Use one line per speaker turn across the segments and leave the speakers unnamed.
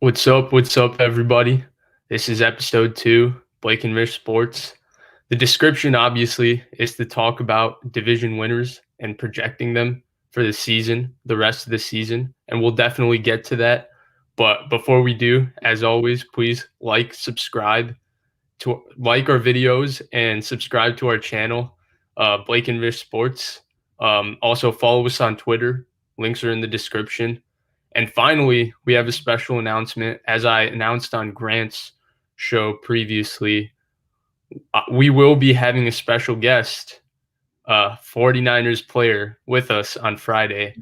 What's up? What's up, everybody? This is episode 2, Blake and Vish Sports. The description, obviously, is to talk about division winners and projecting them for the season, the rest of the season, and we'll definitely get to that. But before we do, as always, please like our videos and subscribe to our channel, Blake and Vish Sports. Also, follow us on Twitter. Links are in the description. And finally, we have a special announcement. As I announced on Grant's show previously, we will be having a special guest, 49ers player, with us on Friday.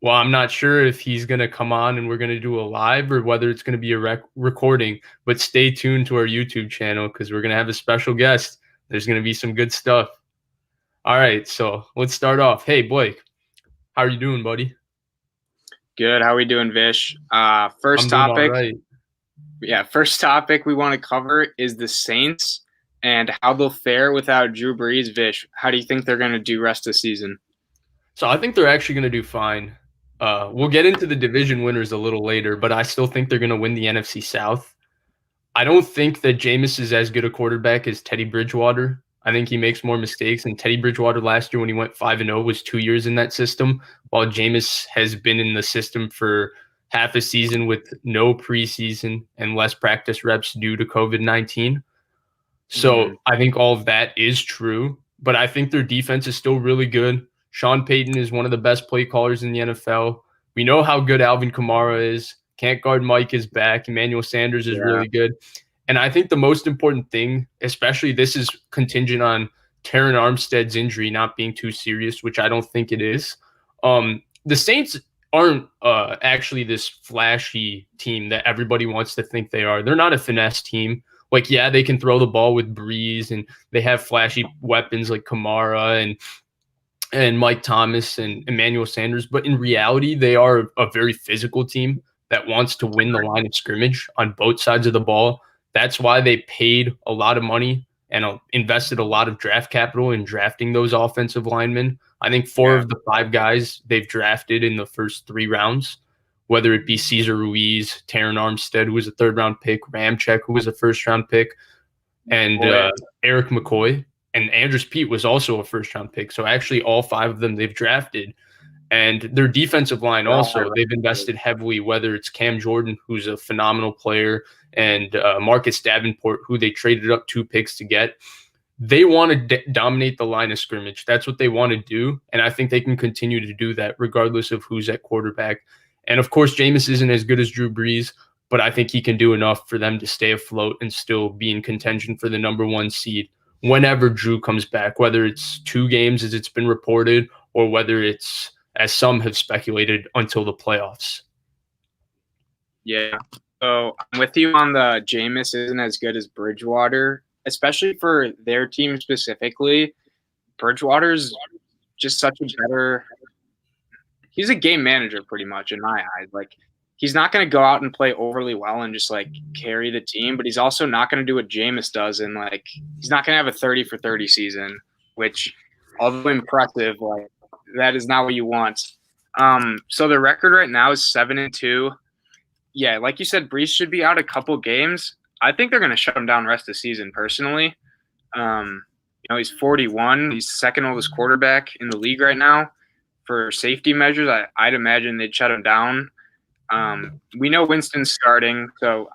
Well, I'm not sure if he's going to come on and we're going to do a live or whether it's going to be a recording, but stay tuned to our YouTube channel because we're going to have a special guest. There's going to be some good stuff. All right, so let's start off. Hey, Blake, how are you doing, buddy?
Good. How we doing, Vish?
I'm doing all right.
First topic we want to cover is the Saints and how they'll fare without Drew Brees. Vish, how do you think they're going to do rest of the season?
So I think they're actually going to do fine. We'll get into the division winners a little later, but I still think they're going to win the NFC South. I don't think that Jameis is as good a quarterback as Teddy Bridgewater. I think he makes more mistakes. And Teddy Bridgewater last year, when he went 5-0, was 2 years in that system, while Jameis has been in the system for half a season with no preseason and less practice reps due to COVID-19. So I think all of that is true, but I think their defense is still really good. Sean Payton is one of the best play callers in the NFL. We know how good Alvin Kamara is. Can't guard Mike is back. Emmanuel Sanders is really good. And I think the most important thing, especially this is contingent on Terran Armstead's injury not being too serious, which I don't think it is. The Saints aren't actually this flashy team that everybody wants to think they are. They're not a finesse team. Like, yeah, they can throw the ball with Breeze, and they have flashy weapons like Kamara and Mike Thomas and Emmanuel Sanders. But in reality, they are a very physical team that wants to win the line of scrimmage on both sides of the ball. That's why they paid a lot of money and invested a lot of draft capital in drafting those offensive linemen. I think 4 of the 5 guys they've drafted in the first 3 rounds, whether it be Cesar Ruiz, Terran Armstead, who was a 3rd-round pick, Ramczyk, who was a 1st-round pick, and Eric McCoy. And Andrus Peat was also a 1st-round pick. So actually all 5 of them they've drafted. And their defensive line also, they've invested heavily, whether it's Cam Jordan, who's a phenomenal player, and Marcus Davenport, who they traded up 2 picks to get. They want to dominate the line of scrimmage. That's what they want to do. And I think they can continue to do that regardless of who's at quarterback. And of course, Jameis isn't as good as Drew Brees, but I think he can do enough for them to stay afloat and still be in contention for the number 1 seed whenever Drew comes back, whether it's 2 games as it's been reported or whether it's, as some have speculated, until the playoffs.
Yeah. So I'm with you on the Jameis isn't as good as Bridgewater, especially for their team specifically. Bridgewater's just such a better – he's a game manager pretty much in my eyes. Like, he's not going to go out and play overly well and just, like, carry the team, but he's also not going to do what Jameis does and, like, he's not going to have a 30-for-30 season, which, although impressive, like, that is not what you want. So the record right now is 7-2. Yeah, like you said, Brees should be out a couple games. I think they're going to shut him down rest of the season, personally. He's 41. He's the 2nd oldest quarterback in the league right now. For safety measures, I'd imagine they'd shut him down. We know Winston's starting, so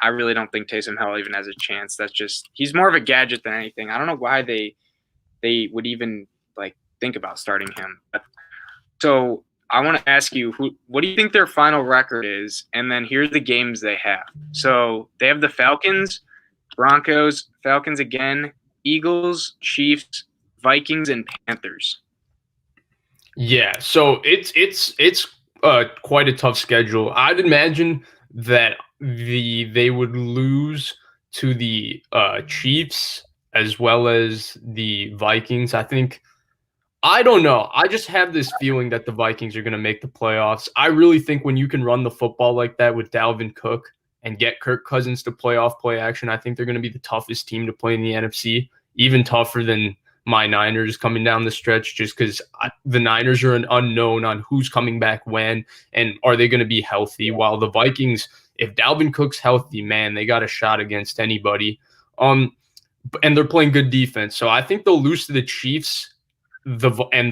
I really don't think Taysom Hill even has a chance. That's just – he's more of a gadget than anything. I don't know why they would even, like, think about starting him. So I want to ask you, what do you think their final record is? And then here's the games they have. So they have the Falcons, Broncos, Falcons again, Eagles, Chiefs, Vikings, and Panthers.
Yeah, so it's quite a tough schedule. I'd imagine that they would lose to the Chiefs as well as the Vikings. I don't know. I just have this feeling that the Vikings are going to make the playoffs. I really think when you can run the football like that with Dalvin Cook and get Kirk Cousins to play off play action, I think they're going to be the toughest team to play in the NFC, even tougher than my Niners coming down the stretch, just because the Niners are an unknown on who's coming back when and are they going to be healthy, while the Vikings, if Dalvin Cook's healthy, man, they got a shot against anybody. And they're playing good defense. So I think they'll lose to the Chiefs and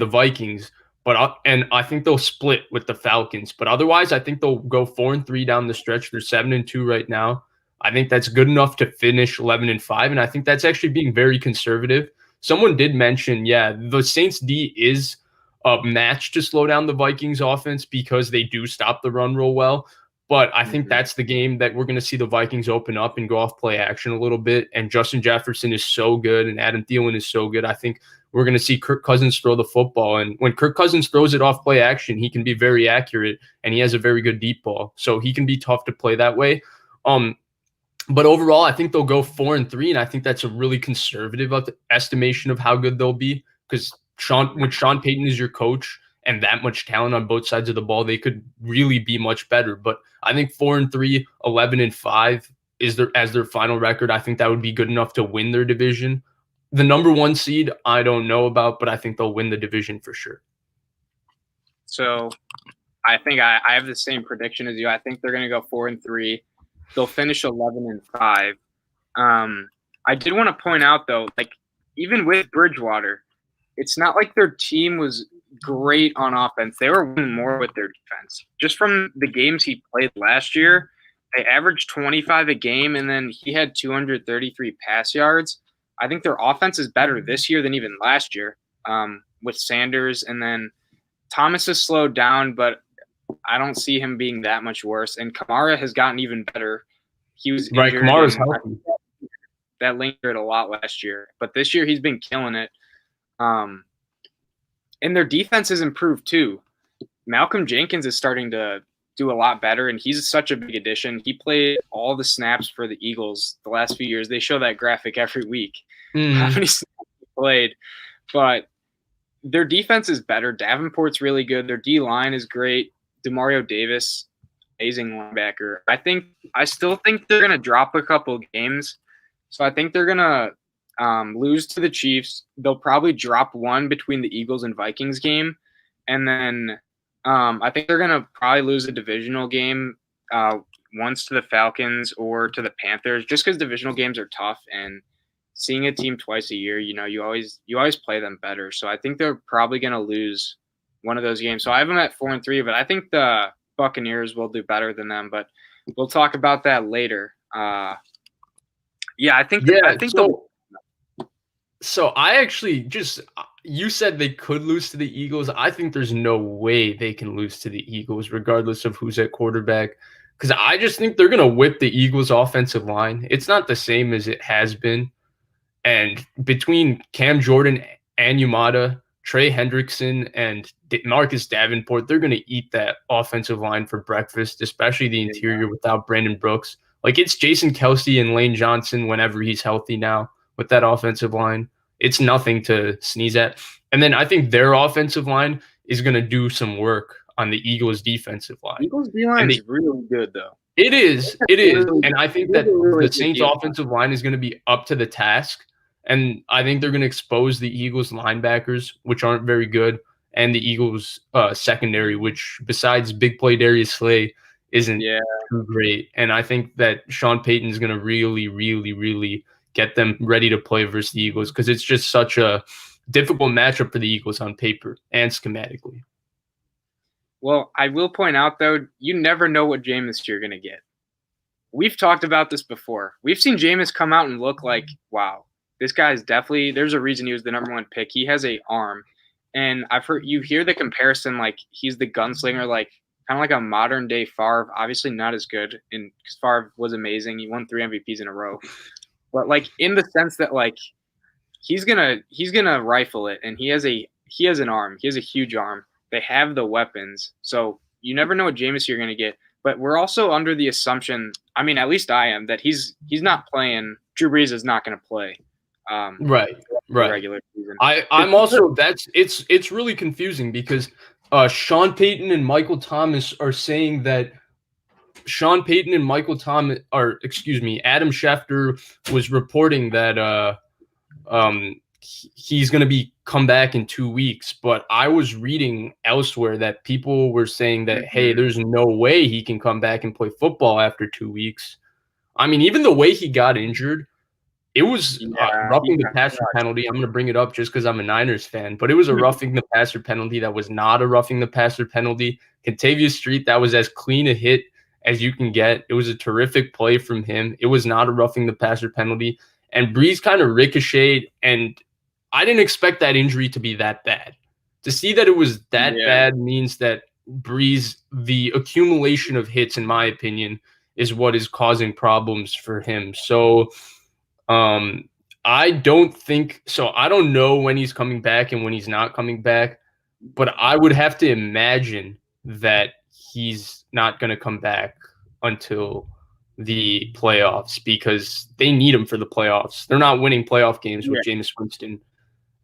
the Vikings. And I think they'll split with the Falcons. But otherwise, I think they'll go 4-3 down the stretch. They're 7-2 right now. I think that's good enough to finish 11-5. And I think that's actually being very conservative. Someone did mention, the Saints D is a match to slow down the Vikings offense because they do stop the run real well. But I think that's the game that we're going to see the Vikings open up and go off play action a little bit. And Justin Jefferson is so good and Adam Thielen is so good. I think we're going to see Kirk Cousins throw the football. And when Kirk Cousins throws it off play action, he can be very accurate and he has a very good deep ball. So he can be tough to play that way. But overall, I think they'll go 4-3. And I think that's a really conservative estimation of how good they'll be because when Sean Payton is your coach and that much talent on both sides of the ball, they could really be much better. But I think 4-3, 11-5 is as their final record. I think that would be good enough to win their division. The number 1 seed, I don't know about, but I think they'll win the division for sure.
So I think I have the same prediction as you. I think they're going to go 4-3. They'll finish 11-5. I did want to point out, though, like even with Bridgewater, it's not like their team was great on offense. They were winning more with their defense. Just from the games he played last year, they averaged 25 a game, and then he had 233 pass yards. I think their offense is better this year than even last year with Sanders. And then Thomas has slowed down, but I don't see him being that much worse. And Kamara has gotten even better. He was
right. Kamara's healthy.
That lingered a lot last year, but this year he's been killing it. And their defense has improved too. Malcolm Jenkins is starting to do a lot better, and he's such a big addition. He played all the snaps for the Eagles the last few years. They show that graphic every week, how many snaps he played. But their defense is better. Davenport's really good. Their D-line is great. Demario Davis, amazing linebacker. I still think they're going to drop a couple games. So I think they're going to lose to the Chiefs. They'll probably drop one between the Eagles and Vikings game. And then I think they're going to probably lose a divisional game once to the Falcons or to the Panthers, just because divisional games are tough. And seeing a team twice a year, you always play them better. So I think they're probably going to lose one of those games. So I have them at 4-3, but I think the Buccaneers will do better than them. But we'll talk about that later.
So I actually you said they could lose to the Eagles. I think there's no way they can lose to the Eagles, regardless of who's at quarterback. Because I just think they're going to whip the Eagles' offensive line. It's not the same as it has been. And between Cam Jordan and Yamada, Trey Hendrickson, and Marcus Davenport, they're going to eat that offensive line for breakfast, especially the interior without Brandon Brooks. Like, it's Jason Kelce and Lane Johnson whenever he's healthy now with that offensive line. It's nothing to sneeze at. And then I think their offensive line is going to do some work on the Eagles' defensive line.
Eagles' D-line is really good, though.
It is. And I think that the Saints' offensive line is going to be up to the task. And I think they're going to expose the Eagles' linebackers, which aren't very good, and the Eagles' secondary, which besides big play Darius Slay isn't too great. And I think that Sean Payton is going to really, really, really get them ready to play versus the Eagles because it's just such a difficult matchup for the Eagles on paper and schematically.
Well, I will point out, though, you never know what Jameis you're going to get. We've talked about this before. We've seen Jameis come out and look like, wow, this guy is definitely – there's a reason he was the number one pick. He has a arm. And I've heard – you hear the comparison, like he's the gunslinger, like kind of like a modern-day Favre. Obviously not as good because Favre was amazing. He won 3 MVPs in a row. But, like, in the sense that, like, he's gonna rifle it, and he has an arm. He has a huge arm. They have the weapons. So you never know what Jameis you're going to get. But we're also under the assumption, I mean, at least I am, that he's not playing. Drew Brees is not going to play.
Right.
Regular season.
I'm also it's really confusing because Sean Payton and Michael Thomas are saying that Adam Schefter was reporting that he's going to be come back in 2 weeks. But I was reading elsewhere that people were saying that, hey, there's no way he can come back and play football after 2 weeks. I mean, even the way he got injured, it was roughing the passer penalty. I'm going to bring it up just because I'm a Niners fan, but it was a roughing the passer penalty that was not a roughing the passer penalty. Contavious Street, that was as clean a hit as you can get. It was a terrific play from him. It was not a roughing the passer penalty. And Breeze kind of ricocheted, and I didn't expect that injury to be that bad. To see that it was that bad means that Breeze, the accumulation of hits, in my opinion, is what is causing problems for him. So I don't think so. I don't know when he's coming back and when he's not coming back, but I would have to imagine that he's not going to come back until the playoffs because they need him for the playoffs. They're not winning playoff games with Jameis Winston.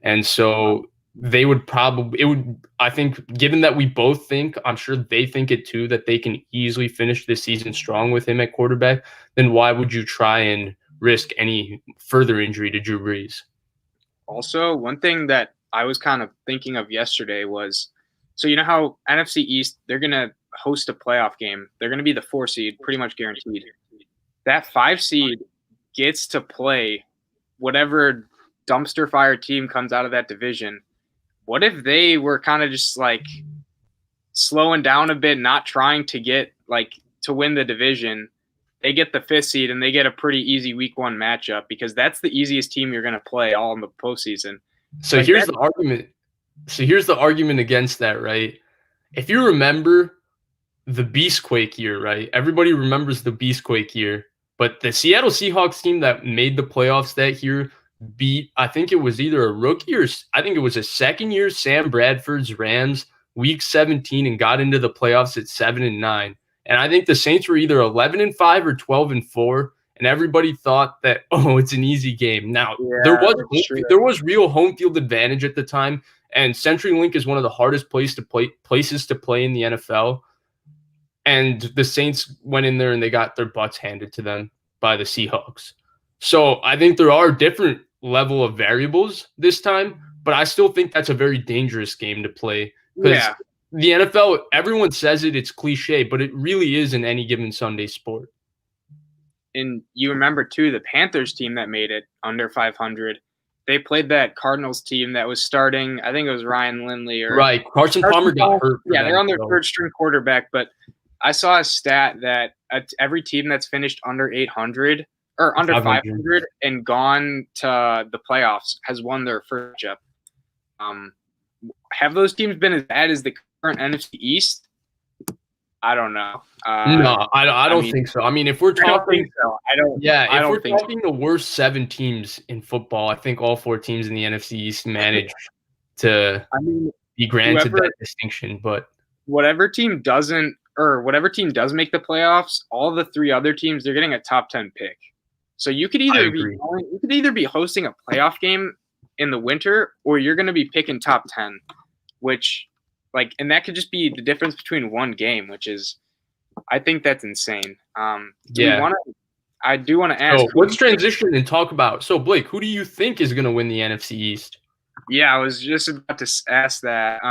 And so they would I think, given that we both think, I'm sure they think it too, that they can easily finish this season strong with him at quarterback, then why would you try and risk any further injury to Drew Brees?
Also, one thing that I was kind of thinking of yesterday was, so you know how NFC East, they're going to host a playoff game. They're going to be the 4 seed, pretty much guaranteed. That 5 seed gets to play whatever dumpster fire team comes out of that division. What if they were kind of just like slowing down a bit, not trying to get like to win the division? They get the 5th seed and they get a pretty easy week 1 matchup because that's the easiest team you're going to play all in the postseason.
So like here's the argument. So here's the argument against that, right? If you remember the Beastquake year, right? Everybody remembers the Beastquake year, but the Seattle Seahawks team that made the playoffs that year beat, I think it was either a rookie or I think it was a second-year Sam Bradford's Rams week 17 and got into the playoffs at 7-9. And I think the Saints were either 11-5 or 12-4, and everybody thought that, oh, it's an easy game. Now, there was real home field advantage at the time, and CenturyLink is one of the hardest places to play in the NFL. And the Saints went in there and they got their butts handed to them by the Seahawks. So I think there are different level of variables this time, but I still think that's a very dangerous game to play because the NFL, everyone says it's cliche, but it really is in any given Sunday sport.
And you remember, too, the Panthers team that made it under 500, they played that Cardinals team that was starting, I think it was Ryan Lindley.
Right, Carson Palmer got hurt.
Yeah, they're on their third-string quarterback, but I saw a stat that every team that's finished under 800 or under 500 and gone to the playoffs has won their first matchup. Have those teams been as bad as the current NFC East? I don't know.
No, I don't think so. I mean, if we're talking,
if
we're talking the worst 7 teams in football, I think all 4 teams in the NFC East managed to be granted that distinction. But
whatever team does make the playoffs, all the 3 other teams, they're getting a top 10 pick. So you could either be hosting a playoff game in the winter, or you're going to be picking top 10, which and that could just be the difference between 1 game, which is, I think that's insane. I do want to ask.
So let's transition and talk about. So Blake, who do you think is going to win the NFC East?
Yeah, I was just about to ask that.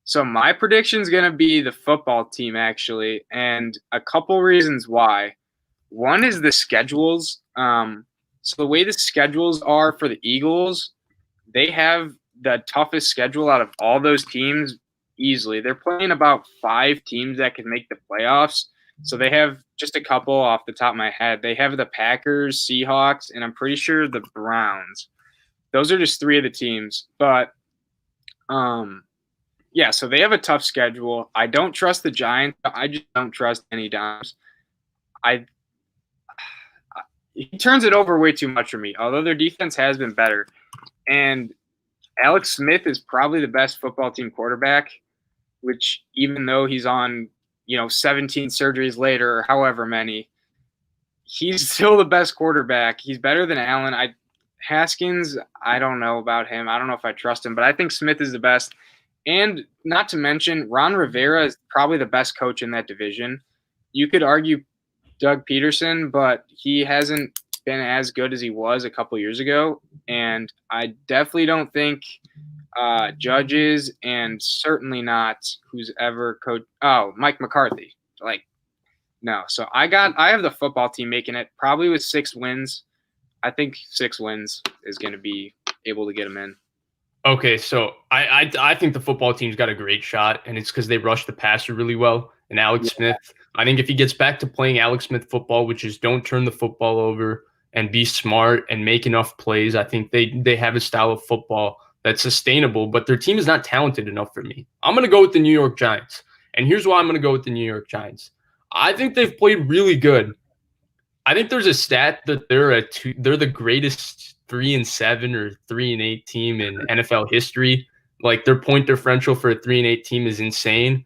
So my prediction is going to be the football team, actually, and a couple reasons why. One is the schedules. So the way the schedules are for the Eagles, they have the toughest schedule out of all those teams easily. They're playing about 5 teams that can make the playoffs. So they have just a couple off the top of my head. They have the Packers, Seahawks, and I'm pretty sure the Browns. Those are just 3 of the teams. But, so they have a tough schedule. I don't trust the Giants. I just don't trust any Dimes. He turns it over way too much for me, although their defense has been better. And Alex Smith is probably the best football team quarterback, which even though he's on, 17 surgeries later or however many, he's still the best quarterback. He's better than Allen. Haskins, I don't know about him. I don't know if I trust him, but I think Smith is the best. And not to mention, Ron Rivera is probably the best coach in that division. You could argue Doug Peterson, but he hasn't been as good as he was a couple years ago, and I definitely don't think Judges, and certainly not who's ever coach. Oh, Mike McCarthy. Like, no. So I have the football team making it probably with 6 wins. I think 6 wins is going to be able to get them in.
Okay, so I think the football team's got a great shot, and it's because they rush the passer really well. And Alex Smith, I think if he gets back to playing Alex Smith football, which is don't turn the football over and be smart and make enough plays, I think they have a style of football that's sustainable, but their team is not talented enough for me. I'm going to go with the New York Giants. And here's why I'm going to go with the New York Giants. I think they've played really good. I think there's a stat that they're the greatest 3-7 or 3-8 team in NFL history. Like their point differential for a 3-8 team is insane.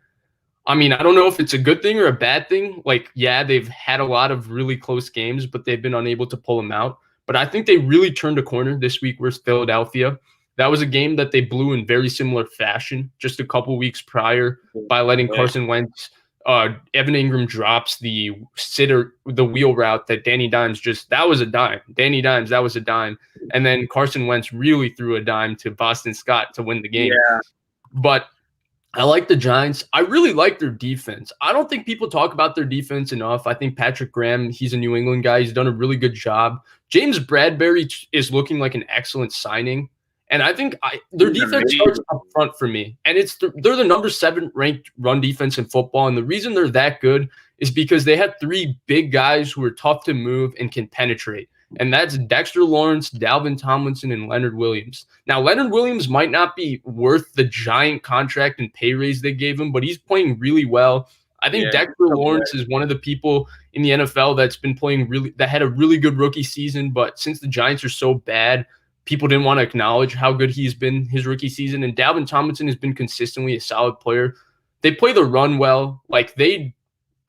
I mean, I don't know if it's a good thing or a bad thing. Like, yeah, they've had a lot of really close games, but they've been unable to pull them out. But I think they really turned a corner this week versus Philadelphia. That was a game that they blew in very similar fashion just a couple weeks prior by letting Carson Wentz. Evan Ingram drops the wheel route that Danny Dimes that was a dime. Danny Dimes, that was a dime. And then Carson Wentz really threw a dime to Boston Scott to win the game.
Yeah.
But I like the Giants. I really like their defense. I don't think people talk about their defense enough. I think Patrick Graham, he's a New England guy. He's done a really good job. James Bradbury is looking like an excellent signing. And I think their defense starts up front for me. And they're the number 7 ranked run defense in football. And the reason they're that good is because they have 3 big guys who are tough to move and can penetrate. And that's Dexter Lawrence, Dalvin Tomlinson, and Leonard Williams. Now, Leonard Williams might not be worth the giant contract and pay raise they gave him, but he's playing really well. I think Dexter Lawrence is one of the people in the NFL that's been playing that had a really good rookie season, but since the Giants are so bad, people didn't want to acknowledge how good he's been his rookie season. And Dalvin Tomlinson has been consistently a solid player. They play the run well. Like, they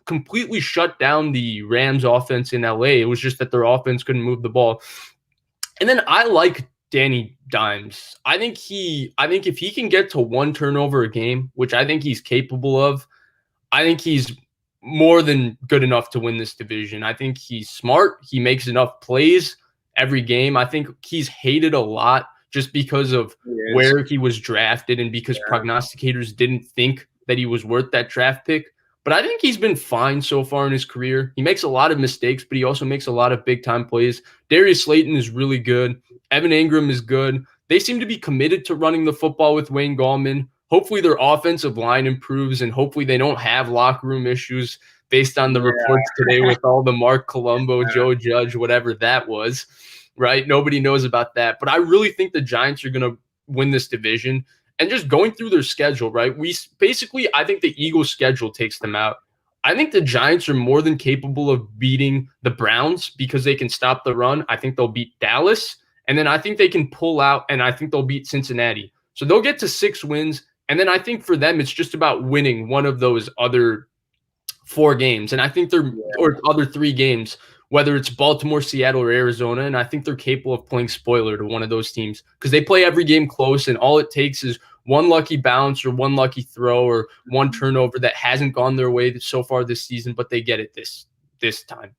completely shut down the Rams offense in LA. It was just that their offense couldn't move the ball. And then I like Danny Dimes. I think if he can get to 1 turnover a game, which I think he's capable of, I think he's more than good enough to win this division. I think he's smart. He makes enough plays every game. I think he's hated a lot just because of where he was drafted and because prognosticators didn't think that he was worth that draft pick. But I think he's been fine so far in his career. He makes a lot of mistakes, but he also makes a lot of big-time plays. Darius Slayton is really good. Evan Ingram is good. They seem to be committed to running the football with Wayne Gallman. Hopefully their offensive line improves, and hopefully they don't have locker room issues based on the reports today with all the Mark Colombo, Joe Judge, whatever that was, right? Nobody knows about that. But I really think the Giants are going to win this division. And just going through their schedule, right? I think the Eagles' schedule takes them out. I think the Giants are more than capable of beating the Browns because they can stop the run. I think they'll beat Dallas. And then I think they can pull out, and I think they'll beat Cincinnati. So they'll get to 6 wins. And then I think for them, it's just about winning one of those other 4 games. And I think or other 3 games, whether it's Baltimore, Seattle, or Arizona. And I think they're capable of playing spoiler to one of those teams because they play every game close, and all it takes is one lucky bounce or one lucky throw or one turnover that hasn't gone their way so far this season, but they get it this time.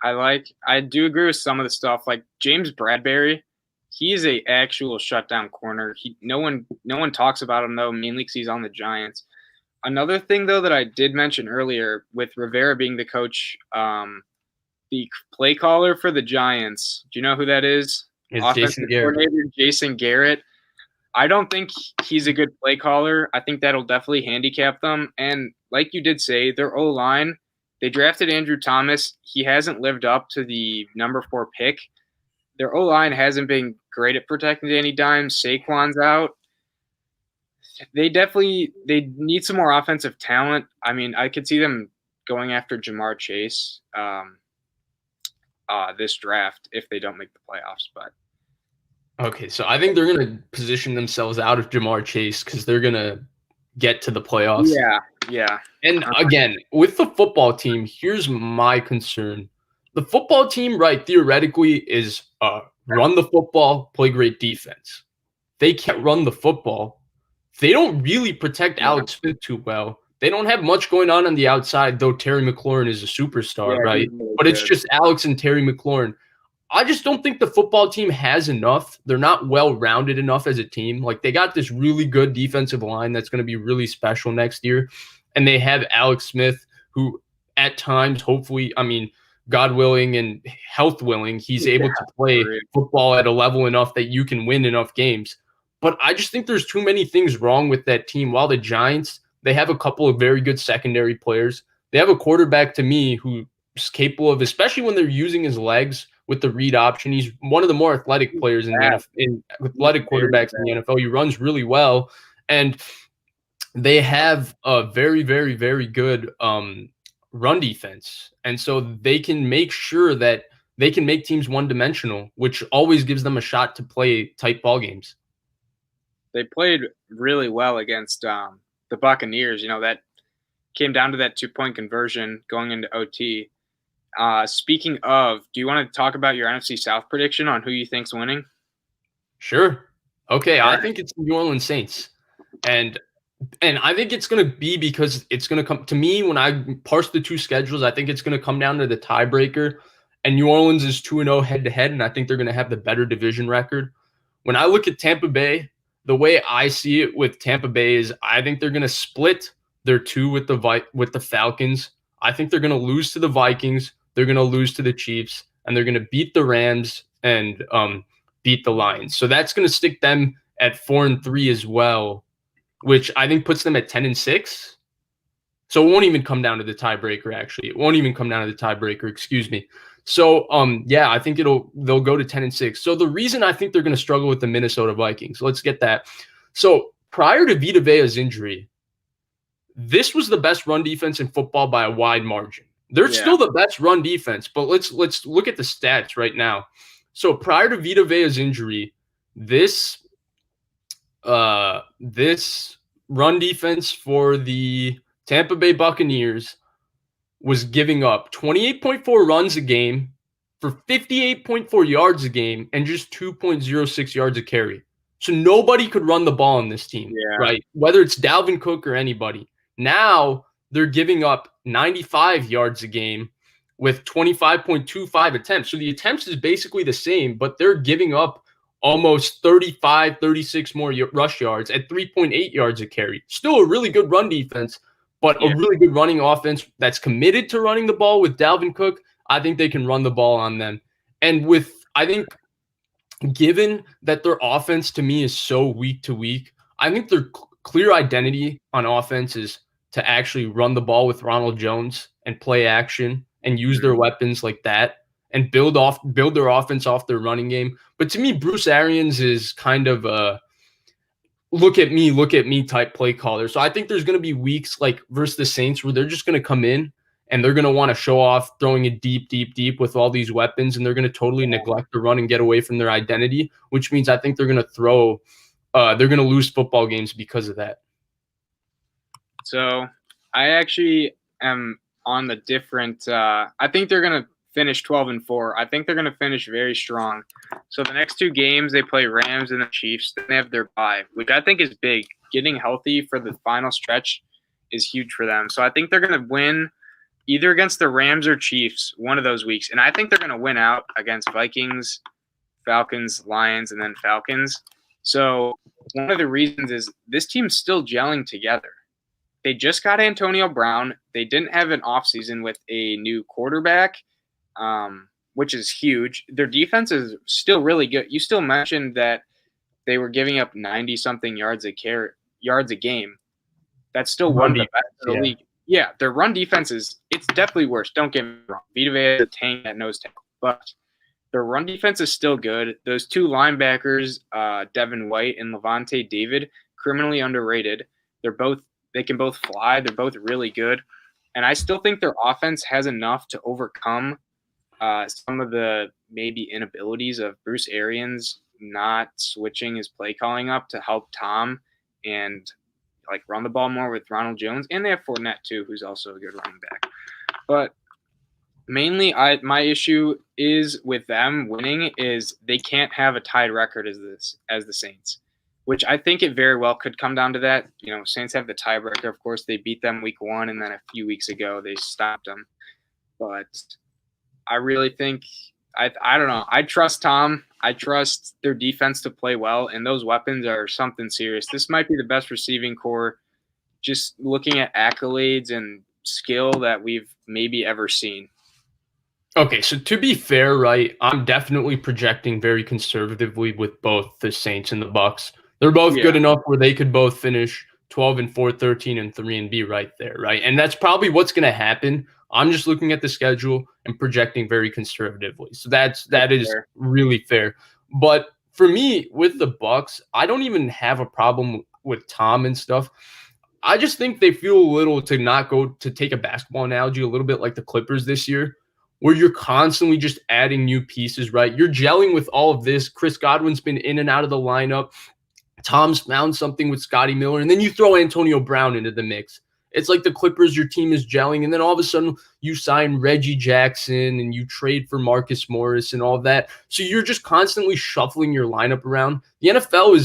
I do agree with some of the stuff. Like James Bradbury, he's a actual shutdown corner. No one talks about him though, mainly because he's on the Giants. Another thing though that I did mention earlier with Rivera being the coach, the play caller for the Giants. Do you know who that is?
It's Jason Garrett.
Jason Garrett. I don't think he's a good play caller. I think that'll definitely handicap them. And like you did say, their O-line, they drafted Andrew Thomas. He hasn't lived up to the number 4 pick. Their O-line hasn't been great at protecting Danny Dimes. Saquon's out. They need some more offensive talent. I mean, I could see them going after Jamar Chase this draft if they don't make the playoffs, but
okay, so I think they're going to position themselves out of Jamar Chase because they're going to get to the playoffs.
Yeah.
And again, with the football team, here's my concern. The football team, right, theoretically is run the football, play great defense. They can't run the football. They don't really protect Alex Smith too well. They don't have much going on the outside, though Terry McLaurin is a superstar,
Yeah,
right?
he's really
But it's
good.
just Alex and Terry McLaurin. I just don't think the football team has enough. They're not well-rounded enough as a team. Like, they got this really good defensive line that's going to be really special next year. And they have Alex Smith, who at times, hopefully, I mean, God willing and health willing, he's able to play football at a level enough that you can win enough games. But I just think there's too many things wrong with that team. While the Giants, they have a couple of very good secondary players. They have a quarterback, to me, who's capable of, especially when they're using his legs with the read option. He's one of the more athletic players in the NFL, athletic quarterbacks in the NFL. He runs really well, and they have a very, very, very good run defense, and so they can make sure that they can make teams one-dimensional, which always gives them a shot to play tight ball games.
They played really well against the Buccaneers. You know, that came down to that 2-point conversion going into OT. Speaking of, do you want to talk about your NFC South prediction on who you think's winning?
Sure. Okay,
Yeah.
I think it's the New Orleans Saints. And I think it's going to be because it's going to come to me when I parse the two schedules. I think it's going to come down to the tiebreaker. And New Orleans is 2-0 head-to-head, and I think they're going to have the better division record. When I look at Tampa Bay, the way I see it with Tampa Bay is I think they're going to split their two with the Falcons. I think they're going to lose to the Vikings. They're going to lose to the Chiefs, and they're going to beat the Rams and beat the Lions. So that's going to stick them at 4-3 as well, which I think puts them at 10-6. So it won't even come down to the tiebreaker, actually. It won't even come down to the tiebreaker, excuse me. So, yeah, I think they'll go to 10-6. So the reason I think they're going to struggle with the Minnesota Vikings, let's get that. So prior to Vita Vea's injury, this was the best run defense in football by a wide margin. They're still the best run defense, but let's look at the stats right now. So prior to Vita Vea's injury, this run defense for the Tampa Bay Buccaneers was giving up 28.4 runs a game for 58.4 yards a game and just 2.06 yards a carry. So nobody could run the ball on this team, right? Whether it's Dalvin Cook or anybody. Now they're giving up 95 yards a game with 25.25 attempts. So the attempts is basically the same, but they're giving up almost 35, 36 more rush yards at 3.8 yards a carry. Still a really good run defense, but a really good running offense that's committed to running the ball with Dalvin Cook. I think they can run the ball on them. And I think given that their offense to me is so week to week, I think their clear identity on offense is to actually run the ball with Ronald Jones and play action and use their weapons like that and build their offense off their running game. But to me, Bruce Arians is kind of a look at me type play caller. So I think there's going to be weeks like versus the Saints where they're just going to come in and they're going to want to show off throwing it deep with all these weapons, and they're going to totally neglect the run and get away from their identity, which means I think they're going to lose football games because of that.
So I actually am on the different I think they're going to finish 12-4. I think they're going to finish very strong. So the next two games, they play Rams and the Chiefs. Then they have their bye, which I think is big. Getting healthy for the final stretch is huge for them. So I think they're going to win either against the Rams or Chiefs one of those weeks. And I think they're going to win out against Vikings, Falcons, Lions, and then Falcons. So one of the reasons is this team's still gelling together. They just got Antonio Brown. They didn't have an offseason with a new quarterback, which is huge. Their defense is still really good. You still mentioned that they were giving up 90-something yards a game. That's still one of the best in the league. Yeah, their run defense it's definitely worse. Don't get me wrong. Vita Vea is a tank at nose tackle, but their run defense is still good. Those two linebackers, Devin White and Levante David, criminally underrated. They can both fly. They're both really good. And I still think their offense has enough to overcome some of the maybe inabilities of Bruce Arians not switching his play calling up to help Tom and like run the ball more with Ronald Jones. And they have Fournette too, who's also a good running back. But mainly my issue is with them winning is they can't have a tied record as the Saints. which I think it very well could come down to that. Saints have the tiebreaker. Of course, they beat them week 1, and then a few weeks ago they stopped them. But I really think I don't know. I trust Tom. I trust their defense to play well, and those weapons are something serious. This might be the best receiving core, just looking at accolades and skill, that we've maybe ever seen.
Okay, so to be fair, right, I'm definitely projecting very conservatively with both the Saints and the Bucks. They're both good enough where they could both finish 12-4, 13-3, and be right there, right? And that's probably what's going to happen. I'm just looking at the schedule and projecting very conservatively. So that is fair. Really fair. But for me, with the Bucks, I don't even have a problem with Tom and stuff. I just think they feel a little, to not go to take a basketball analogy, a little bit like the Clippers this year, where you're constantly just adding new pieces, right? You're gelling with all of this. Chris Godwin's been in and out of the lineup. Tom's found something with Scotty Miller, and then you throw Antonio Brown into the mix. It's like the Clippers, your team is gelling, and then all of a sudden you sign Reggie Jackson and you trade for Marcus Morris and all of that. So you're just constantly shuffling your lineup around. The NFL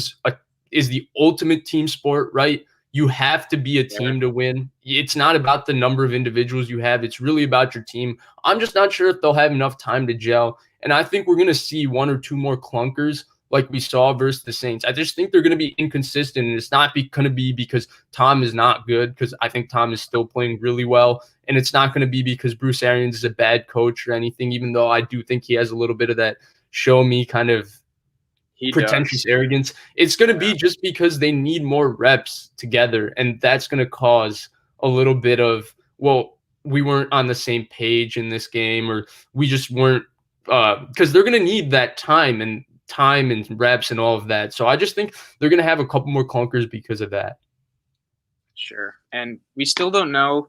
is the ultimate team sport, right? You have to be a team to win. It's not about the number of individuals you have. It's really about your team. I'm just not sure if they'll have enough time to gel. And I think we're going to see 1 or 2 more clunkers like we saw versus the Saints. I just think they're going to be inconsistent, and it's not going to be because Tom is not good, because I think Tom is still playing really well. And it's not going to be because Bruce Arians is a bad coach or anything, even though I do think he has a little bit of that show me kind of pretentious arrogance. It's going to be just because they need more reps together, and that's going to cause a little bit of, well, we weren't on the same page in this game, or we just weren't, because they're going to need that time and reps and all of that. So I just think they're going to have a couple more clunkers because of that.
Sure. And we still don't know.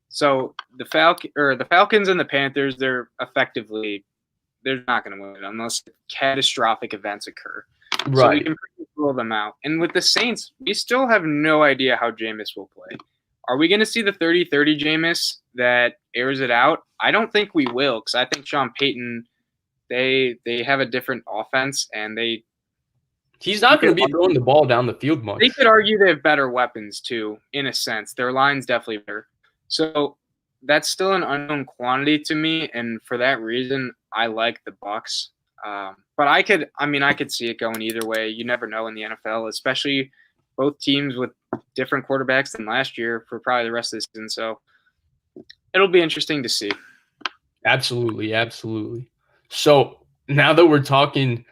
So the Falcons and the Panthers, they're not going to win it unless catastrophic events occur.
Right.
So we can rule them out. And with the Saints, we still have no idea how Jameis will play. Are we going to see the 30-30 Jameis that airs it out? I don't think we will, because I think Sean Payton, they have a different offense, and
he's not going to be throwing the ball down the field much.
They could argue they have better weapons too, in a sense. Their line's definitely better. So that's still an unknown quantity to me, and for that reason, I like the Bucs. But I could see it going either way. You never know in the NFL, especially both teams with different quarterbacks than last year for probably the rest of the season. So it'll be interesting to see.
Absolutely, absolutely. So now that we're talking,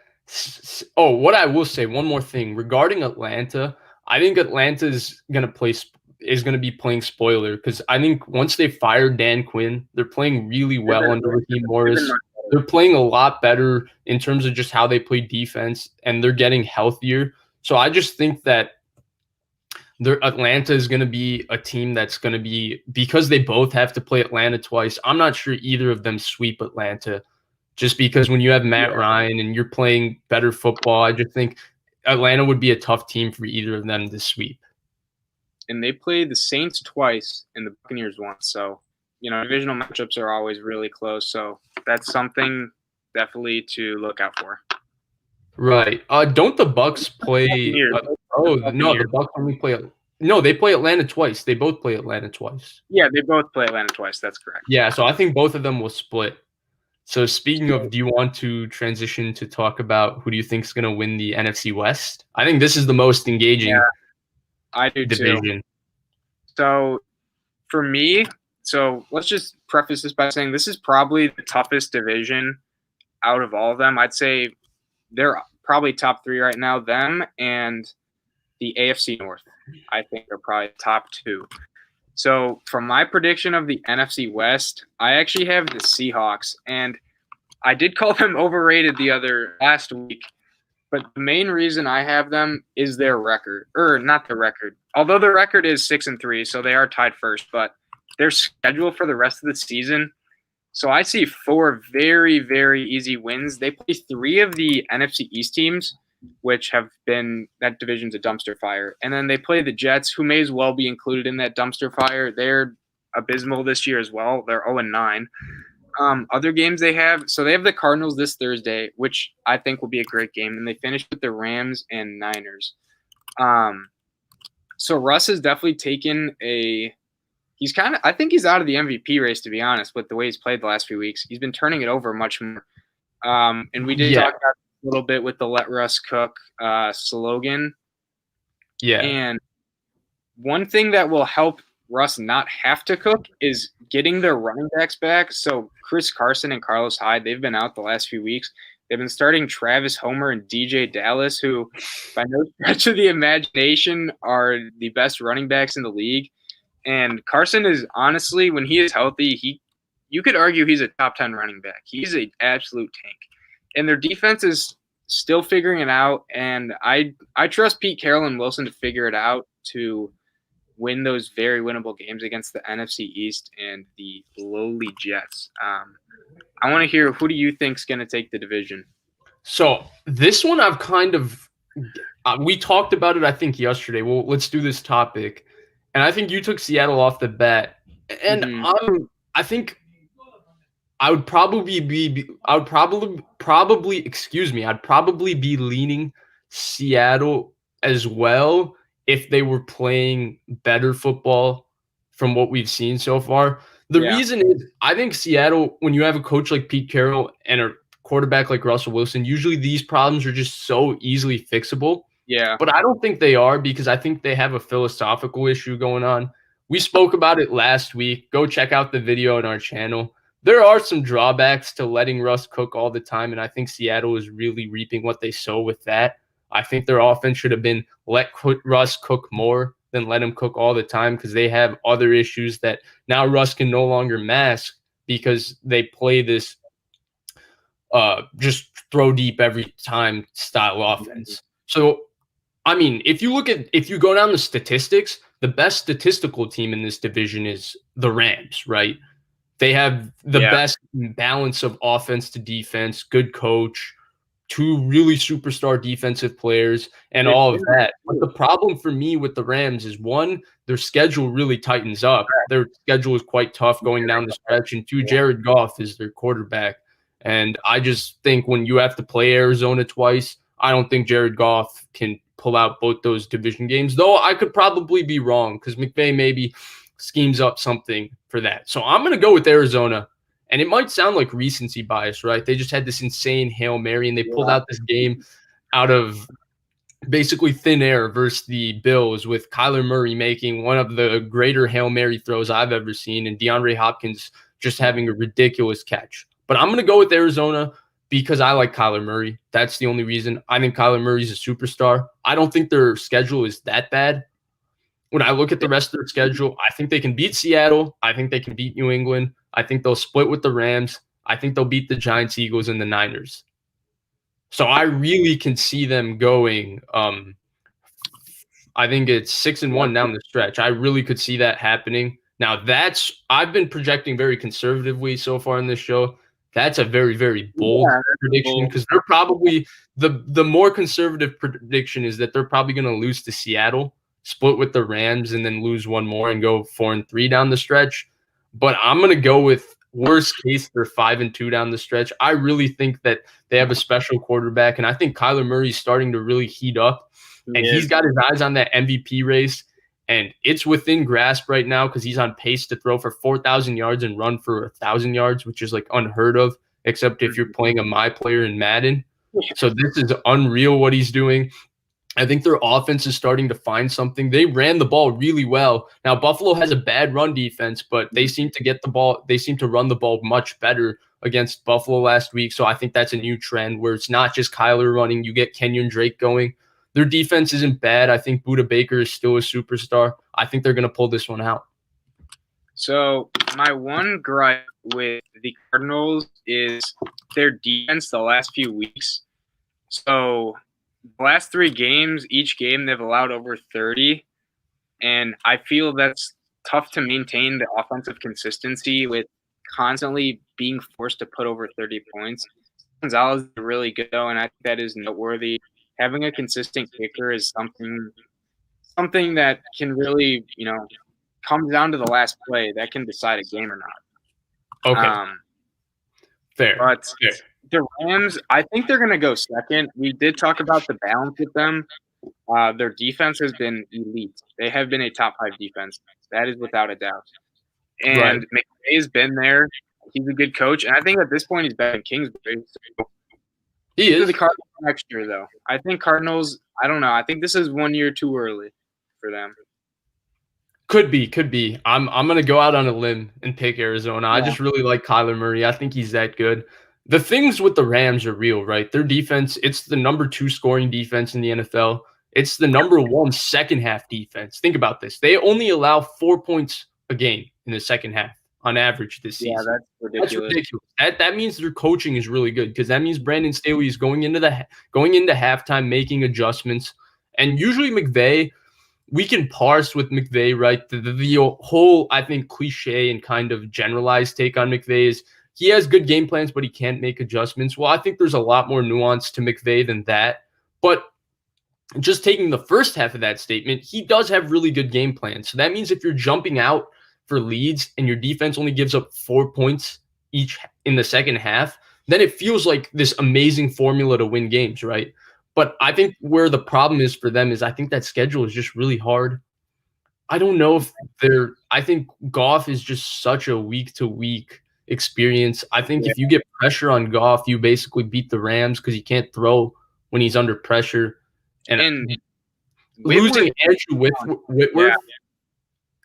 what I will say, one more thing regarding Atlanta. I think Atlanta is going to be playing spoiler, because I think once they fired Dan Quinn, they're playing really well under Raheem Morris. They're playing a lot better in terms of just how they play defense, and they're getting healthier. So I just think that Atlanta is going to be a team that's going to be, because they both have to play Atlanta twice. I'm not sure either of them sweep Atlanta, just because when you have Matt Ryan and you're playing better football, I just think Atlanta would be a tough team for either of them to sweep.
And they played the Saints twice and the Buccaneers once. So, divisional matchups are always really close. So that's something definitely to look out for.
Right. Don't the Bucs play? The Bucs only play. No, they play Atlanta twice. They both play Atlanta twice.
Yeah, they both play Atlanta twice. That's correct.
Yeah, so I think both of them will split. So speaking of, do you want to transition to talk about who do you think is going to win the NFC West? I think this is the most engaging
I do
division.
Too. So for me, let's just preface this by saying this is probably the toughest division out of all of them. I'd say they're probably top 3 right now. Them and the AFC North, I think, are probably top 2. So from my prediction of the NFC West, I actually have the Seahawks, and I did call them overrated last week. But the main reason I have them is their record, or not the record. Although their record is 6-3, so they are tied first. But their schedule for the rest of the season, so I see 4 very, very easy wins. They play 3 of the NFC East teams, which have been, that division's a dumpster fire. And then they play the Jets, who may as well be included in that dumpster fire. They're abysmal this year as well. They're 0-9. Other games they have, so they have the Cardinals this Thursday, which I think will be a great game. And they finish with the Rams and Niners. So Russ has definitely taken I think he's out of the MVP race, to be honest, with the way he's played the last few weeks. He's been turning it over much more. And we did talk about a little bit with the Let Russ Cook slogan.
Yeah.
And one thing that will help Russ not have to cook is getting their running backs back. So Chris Carson and Carlos Hyde, they've been out the last few weeks. They've been starting Travis Homer and DJ Dallas, who by no stretch of the imagination are the best running backs in the league. And Carson is honestly, when he is healthy, you could argue he's a top 10 running back. He's an absolute tank. And their defense is still figuring it out. And I trust Pete Carroll and Wilson to figure it out to win those very winnable games against the NFC East and the lowly Jets. I want to hear, who do you think is going to take the division?
So this one I've kind of we talked about it, I think, yesterday. Well, let's do this topic. And I think you took Seattle off the bat. And I think I'd probably be leaning Seattle as well if they were playing better football from what we've seen so far. The reason is I think Seattle, when you have a coach like Pete Carroll and a quarterback like Russell Wilson, usually these problems are just so easily fixable.
Yeah.
But I don't think they are, because I think they have a philosophical issue going on. We spoke about it last week. Go check out the video on our channel. There are some drawbacks to letting Russ cook all the time, and I think Seattle is really reaping what they sow with that. I think their offense should have been let Russ cook more than let him cook all the time, because they have other issues that now Russ can no longer mask because they play this just throw deep every time style offense. So, I mean, if you go down the statistics, the best statistical team in this division is the Rams, right? They have the best balance of offense to defense, good coach, two really superstar defensive players, and all of that. But the problem for me with the Rams is, one, their schedule really tightens up. Their schedule is quite tough going down the stretch, and two, Jared Goff is their quarterback. And I just think when you have to play Arizona twice, I don't think Jared Goff can pull out both those division games, though I could probably be wrong because McVay maybe schemes up something for that. So I'm going to go with Arizona. And it might sound like recency bias, right? They just had this insane Hail Mary, and they pulled out this game out of basically thin air versus the Bills, with Kyler Murray making one of the greater Hail Mary throws I've ever seen, and DeAndre Hopkins just having a ridiculous catch. But I'm going to go with Arizona because I like Kyler Murray. That's the only reason. I think Kyler Murray's a superstar. I don't think their schedule is that bad. When I look at the rest of their schedule, I think they can beat Seattle. I think they can beat New England. I think they'll split with the Rams. I think they'll beat the Giants, Eagles, and the Niners. So I really can see them going. I think it's 6-1 down the stretch. I really could see that happening. Now I've been projecting very conservatively so far in this show. That's a very, very bold prediction, because they're probably the more conservative prediction is that they're probably going to lose to Seattle, split with the Rams, and then lose one more and go 4-3 down the stretch. But I'm going to go with worst case, they're 5-2 down the stretch. I really think that they have a special quarterback, and I think Kyler Murray's starting to really heat up, and he's got his eyes on that MVP race, and it's within grasp right now because he's on pace to throw for 4,000 yards and run for 1,000 yards, which is like unheard of, except if you're playing a my player in Madden. So this is unreal what he's doing. I think their offense is starting to find something. They ran the ball really well. Now, Buffalo has a bad run defense, but they seem to get the ball. They seem to run the ball much better against Buffalo last week. So I think that's a new trend where it's not just Kyler running. You get Kenyon Drake going. Their defense isn't bad. I think Budda Baker is still a superstar. I think they're going to pull this one out.
So my one gripe with the Cardinals is their defense the last few weeks. So the last 3 games, each game they've allowed over 30, and I feel that's tough to maintain the offensive consistency with constantly being forced to put over 30 points. Gonzalez is really good, though, and I think that is noteworthy. Having a consistent kicker is something that can really, come down to the last play that can decide a game or not.
Okay. Fair.
But the Rams, I think they're going to go second. We did talk about the balance with them. Their defense has been elite. They have been a top 5 defense. That is without a doubt.
Right.
And McVay has been there. He's a good coach, and I think at this point he's better than Kingsbury. So
He
to the
is.
Cardinals next year, though. I think Cardinals. I don't know. I think this is 1 year too early for them.
Could be. I'm gonna go out on a limb and pick Arizona. I
Yeah.
just really like Kyler Murray. I think he's that good. The things with the Rams are real, right? Their defense, it's the number 2 scoring defense in the NFL. It's the number 1 second half defense. Think about this. They only allow 4 points a game in the second half on average this season.
Yeah, that's ridiculous.
That means their coaching is really good because that means Brandon Staley is going into halftime making adjustments. And usually McVay, we can parse with McVay, right? The whole, I think, cliche and kind of generalized take on McVay is he has good game plans, but he can't make adjustments. Well, I think there's a lot more nuance to McVay than that. But just taking the first half of that statement, he does have really good game plans. So that means if you're jumping out for leads and your defense only gives up 4 points each in the second half, then it feels like this amazing formula to win games, right? But I think where the problem is for them is I think that schedule is just really hard. I don't know if I think Goff is just such a week-to-week experience. I think if you get pressure on Goff, you basically beat the Rams because he can't throw when he's under pressure. And losing Andrew Whitworth,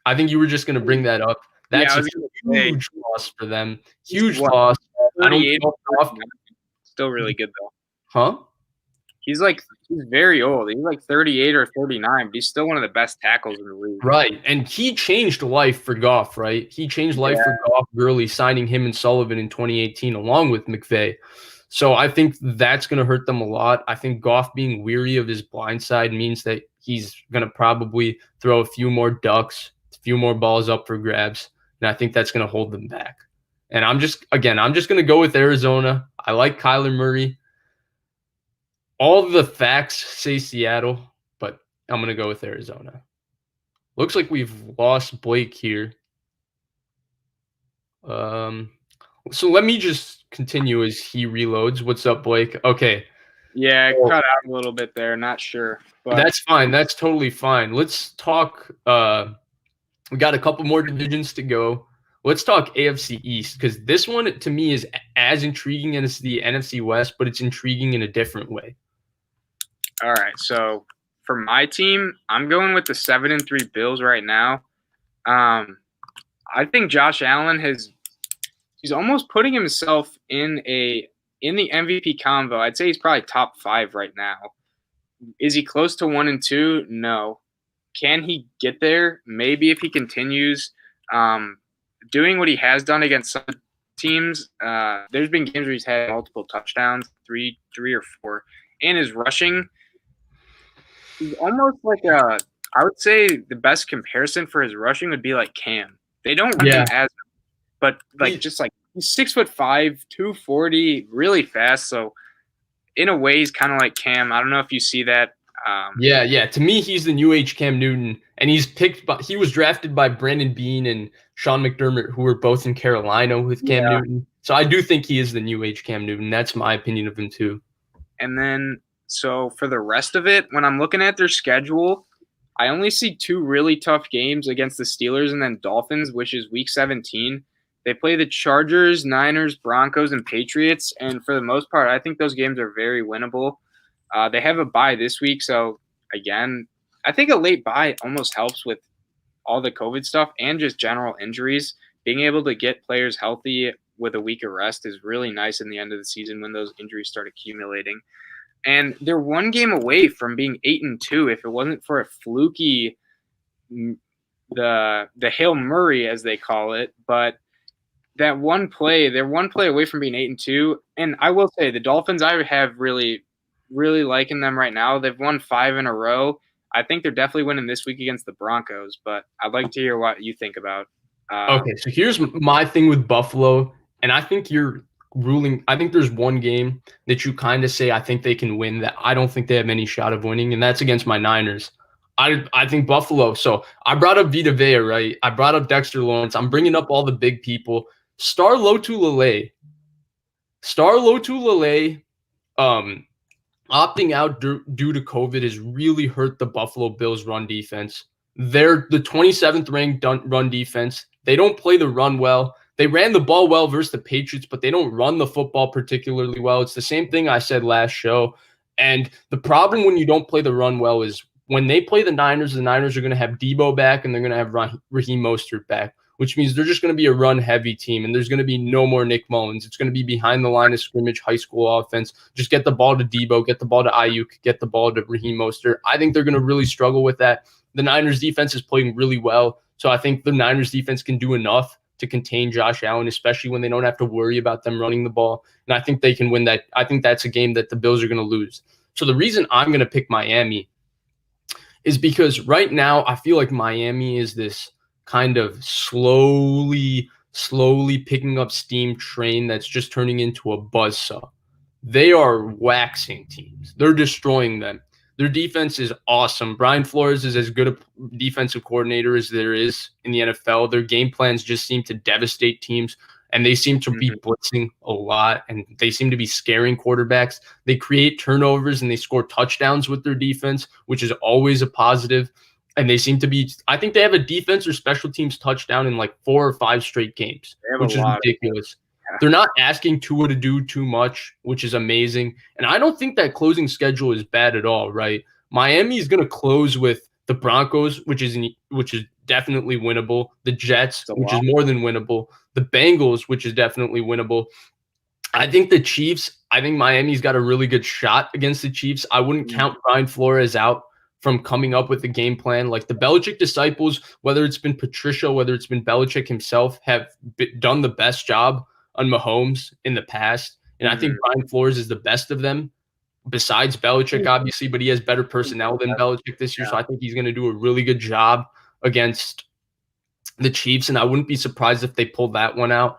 I think you were just going to bring that up. That's a huge loss for them. Huge loss. I don't know Goff.
Still really good, though.
Huh?
He's very old. He's like 38 or 39, but he's still one of the best tackles in the league.
Right. And he changed life for Goff, right? He changed life for Goff early, signing him and Sullivan in 2018 along with McVay. So I think that's going to hurt them a lot. I think Goff being weary of his blind side means that he's going to probably throw a few more ducks, a few more balls up for grabs, and I think that's going to hold them back. And I'm just going to go with Arizona. I like Kyler Murray. All the facts say Seattle, but I'm going to go with Arizona. Looks like we've lost Blake here. So let me just continue as he reloads. What's up, Blake? Okay.
Yeah, I cut out a little bit there. Not sure. But
that's fine. That's totally fine. Let's talk. We got a couple more divisions to go. Let's talk AFC East because this one, to me, is as intriguing as the NFC West, but it's intriguing in a different way.
All right. So for my team, I'm going with the 7-3 Bills right now. I think Josh Allen he's almost putting himself in the MVP convo. I'd say he's probably top 5 right now. Is he close to 1 and 2? No. Can he get there? Maybe if he continues doing what he has done against some teams. There's been games where he's had multiple touchdowns, three or 4, and his rushing. He's almost like I would say the best comparison for his rushing would be like Cam. They don't run him as, but he's 6'5", 240, really fast. So in a way, he's kind of like Cam. I don't know if you see that.
Yeah. To me, he's the new age Cam Newton, and he was drafted by Brandon Beane and Sean McDermott, who were both in Carolina with Cam Newton. So I do think he is the new age Cam Newton. That's my opinion of him too.
And then, so for the rest of it, when I'm looking at their schedule, I only see 2 really tough games against the Steelers and then Dolphins, which is Week 17. They play the Chargers, Niners, Broncos, and Patriots, and for the most part, I think those games are very winnable. They have a bye this week, so again, I think a late bye almost helps with all the COVID stuff and just general injuries. Being able to get players healthy with a week of rest is really nice in the end of the season when those injuries start accumulating. And they're 1 game away from being 8-2 if it wasn't for a fluky, the Hail Murray, as they call it. But that one play, they're 1 play away from being 8-2. And I will say the Dolphins, I have really, really liking them right now. They've won 5 in a row. I think they're definitely winning this week against the Broncos, but I'd like to hear what you think about.
Okay, so here's my thing with Buffalo, and I think you're ruling. I think there's 1 game that you kind of say I think they can win that I don't think they have any shot of winning, and that's against my Niners. I think Buffalo. So I brought up Vita Vea, right? I brought up Dexter Lawrence. I'm bringing up all the big people. Star Lotulelei. opting out due to COVID has really hurt the Buffalo Bills run defense. They're the 27th ranked run defense. They don't play the run well. They ran the ball well versus the Patriots, but they don't run the football particularly well. It's the same thing I said last show. And the problem when you don't play the run well is when they play the Niners are going to have Debo back and they're going to have Raheem Mostert back, which means they're just going to be a run-heavy team, and there's going to be no more Nick Mullins. It's going to be behind the line of scrimmage, high school offense. Just get the ball to Debo, get the ball to Ayuk, get the ball to Raheem Mostert. I think they're going to really struggle with that. The Niners defense is playing really well, so I think the Niners defense can do enough to contain Josh Allen, especially when they don't have to worry about them running the ball. And I think they can win that. I think that's a game that the Bills are going to lose. So the reason I'm going to pick Miami is because right now I feel like Miami is this kind of slowly picking up steam train that's just turning into a buzzsaw. They are waxing teams. They're destroying them. Their defense is awesome. Brian Flores is as good a defensive coordinator as there is in the NFL. Their game plans just seem to devastate teams, and they seem to be blitzing a lot, and they seem to be scaring quarterbacks. They create turnovers, and they score touchdowns with their defense, which is always a positive. And they seem to be – I think they have a defense or special teams touchdown in like 4 or 5 straight games, which is ridiculous. They're not asking Tua to do too much, which is amazing. And I don't think that closing schedule is bad at all, right? Miami is going to close with the Broncos, which is definitely winnable. The Jets, which is more than winnable. The Bengals, which is definitely winnable. I think the Chiefs, I think Miami's got a really good shot against the Chiefs. I wouldn't count Brian Flores out from coming up with a game plan. Like the Belichick disciples, whether it's been Patricia, whether it's been Belichick himself, have done the best job on Mahomes in the past. And I think Brian Flores is the best of them, besides Belichick, obviously, but he has better personnel than Belichick this year. So I think he's going to do a really good job against the Chiefs. And I wouldn't be surprised if they pulled that one out.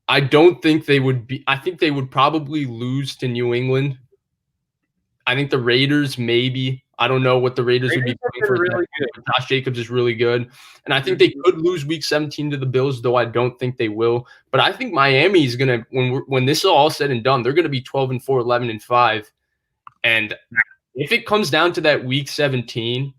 I don't think they would be. I think they would probably lose to New England. I think the Raiders, maybe. I don't know what the Raiders would be playing for. Really Josh Jacobs is really good. And I think they could lose week 17 to the Bills, though I don't think they will. But I think Miami is going to, when this is all said and done, they're going to be 12-4, 11-5. And if it comes down to that week 17,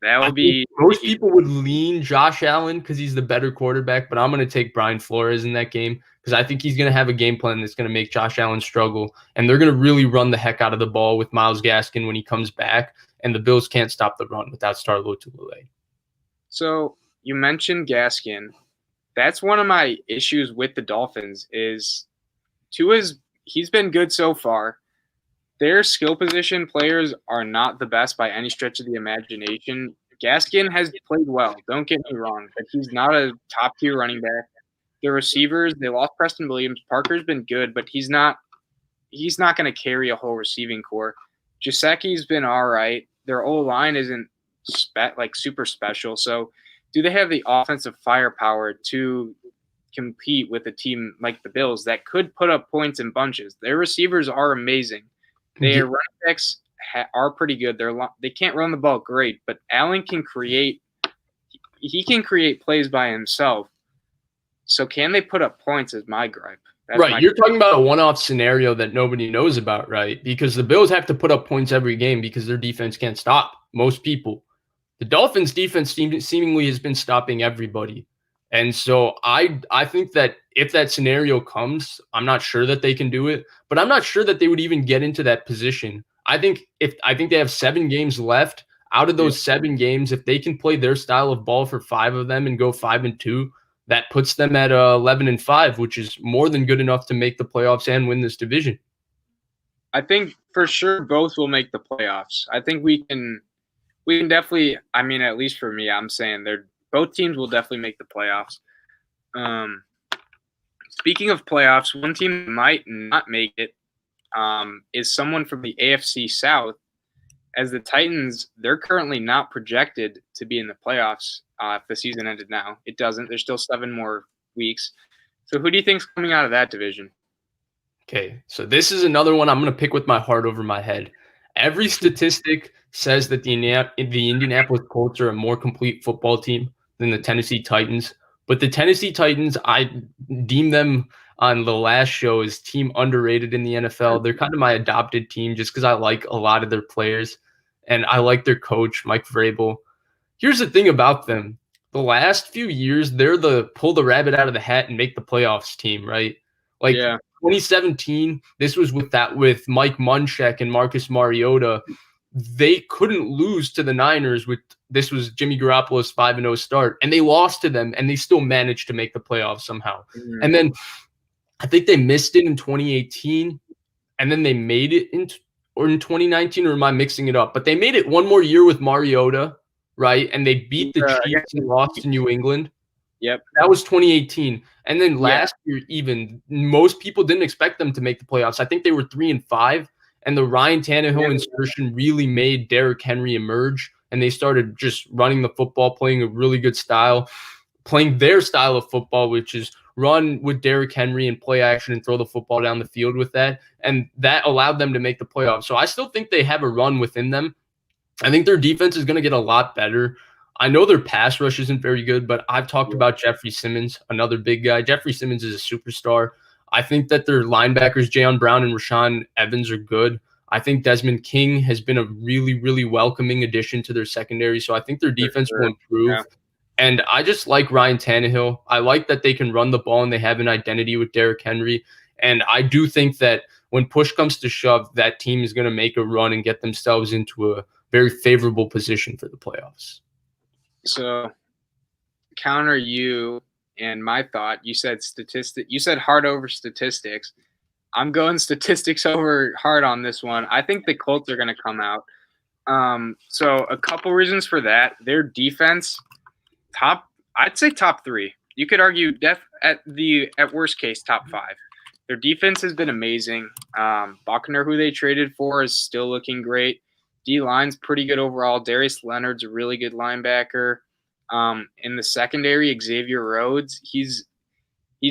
that would be
most people would lean Josh Allen because he's the better quarterback, but I'm going to take Brian Flores in that game because I think he's going to have a game plan that's going to make Josh Allen struggle, and they're going to really run the heck out of the ball with Myles Gaskin when he comes back, and the Bills can't stop the run without Star Lotulelei.
So you mentioned Gaskin. That's one of my issues with the Dolphins is he's been good so far. Their skill position players are not the best by any stretch of the imagination. Gaskin has played well, don't get me wrong, but he's not a top-tier running back. The receivers, they lost Preston Williams. Parker's been good, but he's not going to carry a whole receiving core. Gesicki's been all right. Their O-line isn't super special. So do they have the offensive firepower to compete with a team like the Bills that could put up points in bunches? Their receivers are amazing. Their running backs are pretty good. They can't run the ball great, but Allen can create. He can create plays by himself. So can they put up points? Is my gripe. Right,
you're talking about a one-off scenario that nobody knows about, right? Because the Bills have to put up points every game because their defense can't stop most people. The Dolphins' defense seemingly has been stopping everybody. And so I think that if that scenario comes, I'm not sure that they can do it, but I'm not sure that they would even get into that position. I think they have 7 games left. Out of those 7 games, if they can play their style of ball for 5 of them and go 5-2, that puts them at 11-5, which is more than good enough to make the playoffs and win this division.
I think for sure both will make the playoffs. I think we can definitely. I mean, at least for me, I'm saying both teams will definitely make the playoffs. Speaking of playoffs, one team that might not make it is someone from the AFC South. As the Titans, they're currently not projected to be in the playoffs if the season ended now. It doesn't. There's still 7 more weeks. So who do you think's coming out of that division?
Okay, so this is another one I'm going to pick with my heart over my head. Every statistic says that the Indianapolis Colts are a more complete football team than the Tennessee Titans, But the Tennessee Titans, I deem them on the last show as team underrated in the NFL. They're kind of my adopted team just because I like a lot of their players and I like their coach, Mike Vrabel. Here's the thing about them. The last few years, they're the pull the rabbit out of the hat and make the playoffs team, right? Like
Yeah.
2017, this was with Mike Munchak and Marcus Mariota. They couldn't lose to the Niners this was Jimmy Garoppolo's 5-0 start, and they lost to them, and they still managed to make the playoffs somehow.
Mhm.
And then I think they missed it in 2018, and then they made it in 2019, or am I mixing it up? But they made it one more year with Mariota, right? And they beat the Chiefs and lost to New England.
Yep.
That was 2018. And then last year, even most people didn't expect them to make the playoffs. I think they were 3-5. And the Ryan Tannehill insertion really made Derrick Henry emerge. And they started just running the football, playing a really good style, playing their style of football, which is run with Derrick Henry and play action and throw the football down the field with that. And that allowed them to make the playoffs. So I still think they have a run within them. I think their defense is going to get a lot better. I know their pass rush isn't very good, but I've talked about Jeffrey Simmons, another big guy. Jeffrey Simmons is a superstar. I think that their linebackers, Jayon Brown and Rashaan Evans, are good. I think Desmond King has been a really, really welcoming addition to their secondary. So I think their defense will improve. Yeah. And I just like Ryan Tannehill. I like that they can run the ball and they have an identity with Derrick Henry. And I do think that when push comes to shove, that team is going to make a run and get themselves into a very favorable position for the playoffs.
So counter you and my thought, you said hard over statistics. I'm going statistics over hard on this one. I think the Colts are going to come out. So a couple reasons for that. Their defense, I'd say top 3. You could argue at worst case, top 5. Their defense has been amazing. Buckner, who they traded for, is still looking great. D-line's pretty good overall. Darius Leonard's a really good linebacker. In the secondary, Xavier Rhodes, he's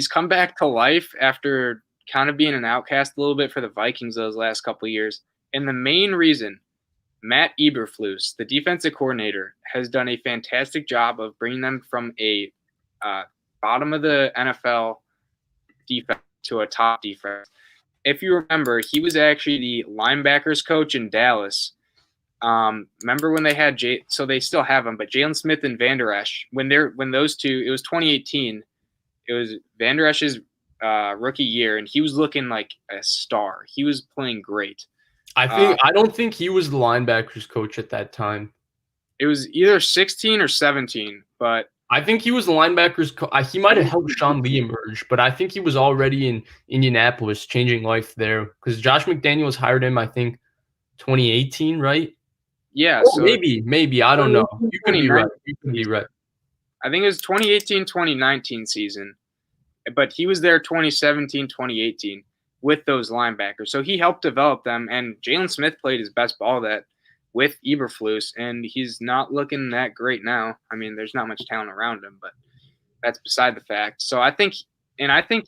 come back to life after kind of being an outcast a little bit for the Vikings those last couple of years. And the main reason, Matt Eberflus, the defensive coordinator, has done a fantastic job of bringing them from a bottom of the NFL defense to a top defense. If you remember, he was actually the linebackers coach in Dallas. Remember when they had so they still have them, but Jalen Smith and Van Der Esch, when those two, it was 2018. It was Van Der Esch's rookie year, and he was looking like a star. He was playing great.
I don't think he was the linebackers coach at that time.
It was either 16 or 17, but
I think he was the linebackers coach. He might have helped Sean Lee emerge, but I think he was already in Indianapolis changing life there because Josh McDaniels hired him, I think, 2018, right?
Yeah.
So maybe. I don't know. You can be right. You can be right.
I think it was 2018-2019 season, but he was there 2017-2018 with those linebackers. So he helped develop them, and Jalen Smith played his best ball with Eberflus, and he's not looking that great now. I mean, there's not much talent around him, but that's beside the fact. So I think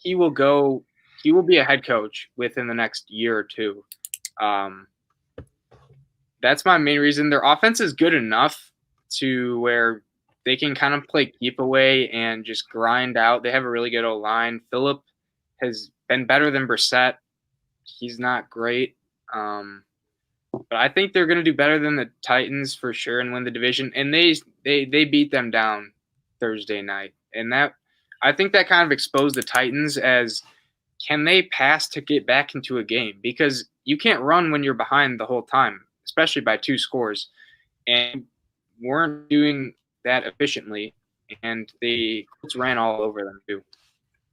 he will be a head coach within the next year or two. That's my main reason. Their offense is good enough to where they can kind of play keep away and just grind out. They have a really good O-line. Phillip has been better than Brissett. He's not great. But I think they're going to do better than the Titans for sure and win the division. And they beat them down Thursday night. And I think that kind of exposed the Titans as, can they pass to get back into a game? Because you can't run when you're behind the whole time, especially by 2 scores. And weren't doing that efficiently. And the Colts ran all over them too.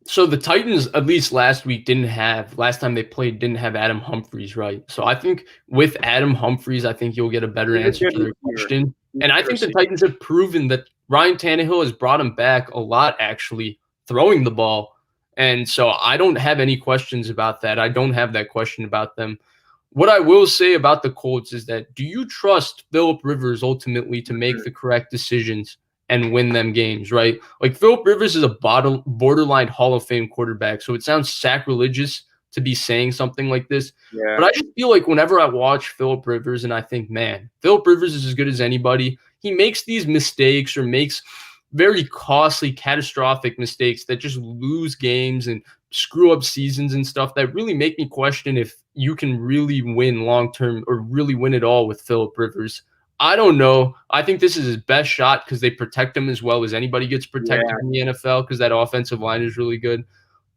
So the Titans, at least last time they played, didn't have Adam Humphries, right? So I think with Adam Humphries, I think you'll get a better answer to their question. And I think the Titans have proven that Ryan Tannehill has brought him back a lot, actually, throwing the ball. And so I don't have any questions about that. I don't have that question about them. What I will say about the Colts is that, do you trust Phillip Rivers ultimately to make the correct decisions and win them games, right? Like, Phillip Rivers is a borderline Hall of Fame quarterback, so it sounds sacrilegious to be saying something like this. Yeah. But I just feel like whenever I watch Phillip Rivers and I think, man, Phillip Rivers is as good as anybody. He makes these mistakes or makes very costly, catastrophic mistakes that just lose games and screw up seasons and stuff that really make me question if you can really win long term or really win it all with Phillip Rivers. I don't know. I think this is his best shot because they protect him as well as anybody gets protected in the NFL because that offensive line is really good.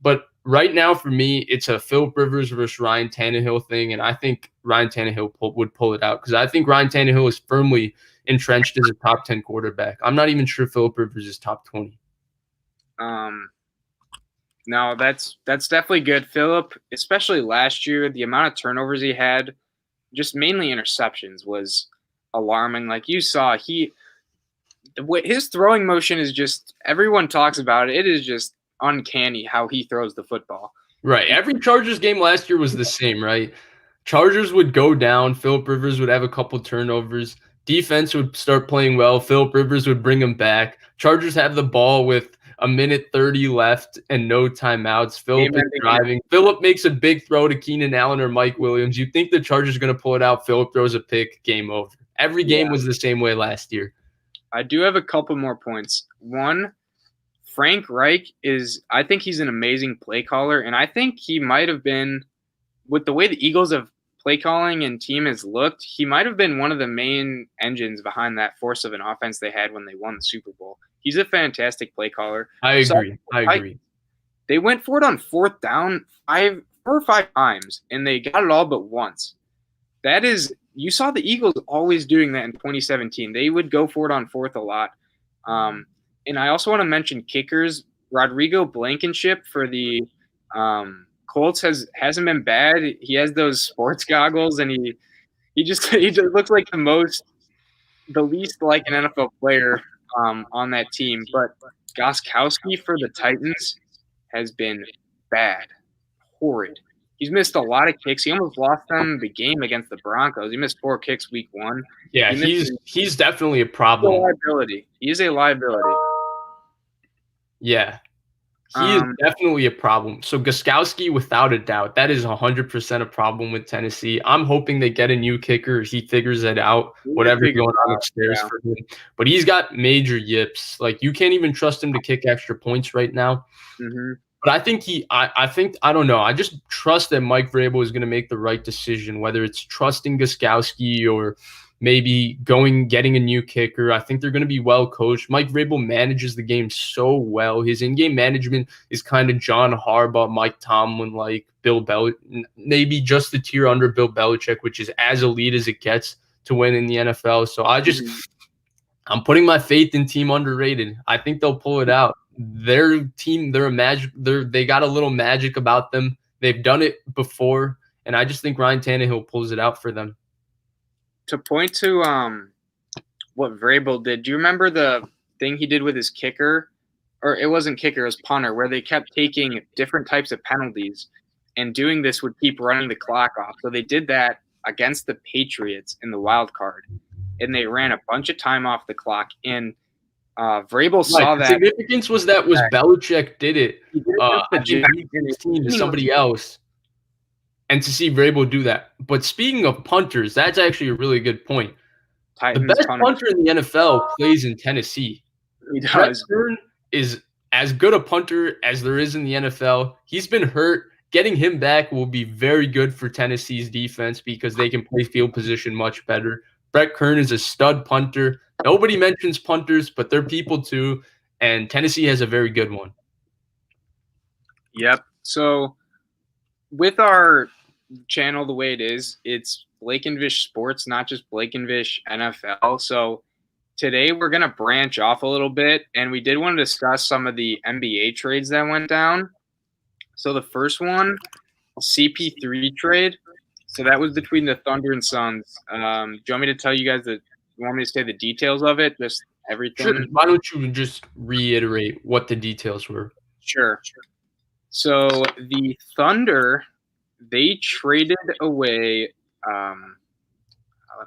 But right now, for me, it's a Phillip Rivers versus Ryan Tannehill thing, and I think Ryan Tannehill would pull it out because I think Ryan Tannehill is firmly entrenched as a top 10 quarterback. I'm not even sure Phillip Rivers is top 20.
No, that's definitely good. Phillip, especially last year, the amount of turnovers he had, just mainly interceptions, was alarming. Like you saw, his throwing motion is just, everyone talks about it. It is just uncanny how he throws the football.
Right. Every Chargers game last year was the same, right? Chargers would go down. Phillip Rivers would have a couple turnovers. Defense would start playing well. Phillip Rivers would bring them back. Chargers have the ball with a minute 30 left and no timeouts. Phillip is driving. Phillip makes a big throw to Keenan Allen or Mike Williams. You think the Chargers are going to pull it out. Phillip throws a pick. Game over. Every game was the same way last year.
I do have a couple more points. One, Frank Reich I think he's an amazing play caller, and I think he might have been, with the way the Eagles have play calling and team has looked, he might have been one of the main engines behind that force of an offense they had when they won the Super Bowl. He's a fantastic play caller.
I agree.
They went for it on fourth down 4 or 5 times, and they got it all but once. That is, you saw the Eagles always doing that in 2017. They would go for it on fourth a lot. And I also want to mention kickers. Rodrigo Blankenship for the Colts hasn't been bad. He has those sports goggles, and he just looks like the least like an NFL player on that team. But Gostkowski for the Titans has been bad, horrid. He's missed a lot of kicks. He almost lost them the game against the Broncos. He missed 4 kicks week 1.
Yeah, he's definitely a problem.
He is a liability.
Yeah. He is definitely a problem. So Gostkowski, without a doubt, that is 100% a problem with Tennessee. I'm hoping they get a new kicker. He figures it out, whatever's going on upstairs for him. But he's got major yips. Like, you can't even trust him to kick extra points right now.
Mm-hmm.
But I think I don't know. I just trust that Mike Vrabel is going to make the right decision, whether it's trusting Gostkowski or maybe getting a new kicker. I think they're going to be well coached. Mike Vrabel manages the game so well. His in-game management is kind of John Harbaugh, Mike Tomlin, like Bill Belichick, maybe just a tier under Bill Belichick, which is as elite as it gets to win in the NFL. So I'm putting my faith in Team Underrated. I think they'll pull it out. Their team, they got a little magic about them. They've done it before, and I just think Ryan Tannehill pulls it out for them.
To point to what Vrabel did, do you remember the thing he did with his kicker? Or it wasn't kicker, it was punter, where they kept taking different types of penalties, and doing this would keep running the clock off. So they did that against the Patriots in the wild card, and they ran a bunch of time off the clock. And Vrabel saw that. The
significance was Belichick did it to somebody else, and to see Vrabel do that. But speaking of punters, that's actually a really good point. The best punter in the NFL plays in Tennessee.
He does.
Brett Kern is as good a punter as there is in the NFL. He's been hurt. Getting him back will be very good for Tennessee's defense because they can play field position much better. Brett Kern is a stud punter. Nobody mentions punters, but they're people too, and Tennessee has a very good one.
Yep. So with our channel the way it is, it's Blake and Vish Sports, not just Blake and Vish NFL. So today we're going to branch off a little bit, and we did want to discuss some of the NBA trades that went down. So the first one, Cp3 trade. So that was between the Thunder and Suns. Do you want me to tell you guys you want me to say the details of it? Just everything?
Sure. Why don't you just reiterate what the details were?
Sure. So the Thunder, they traded away let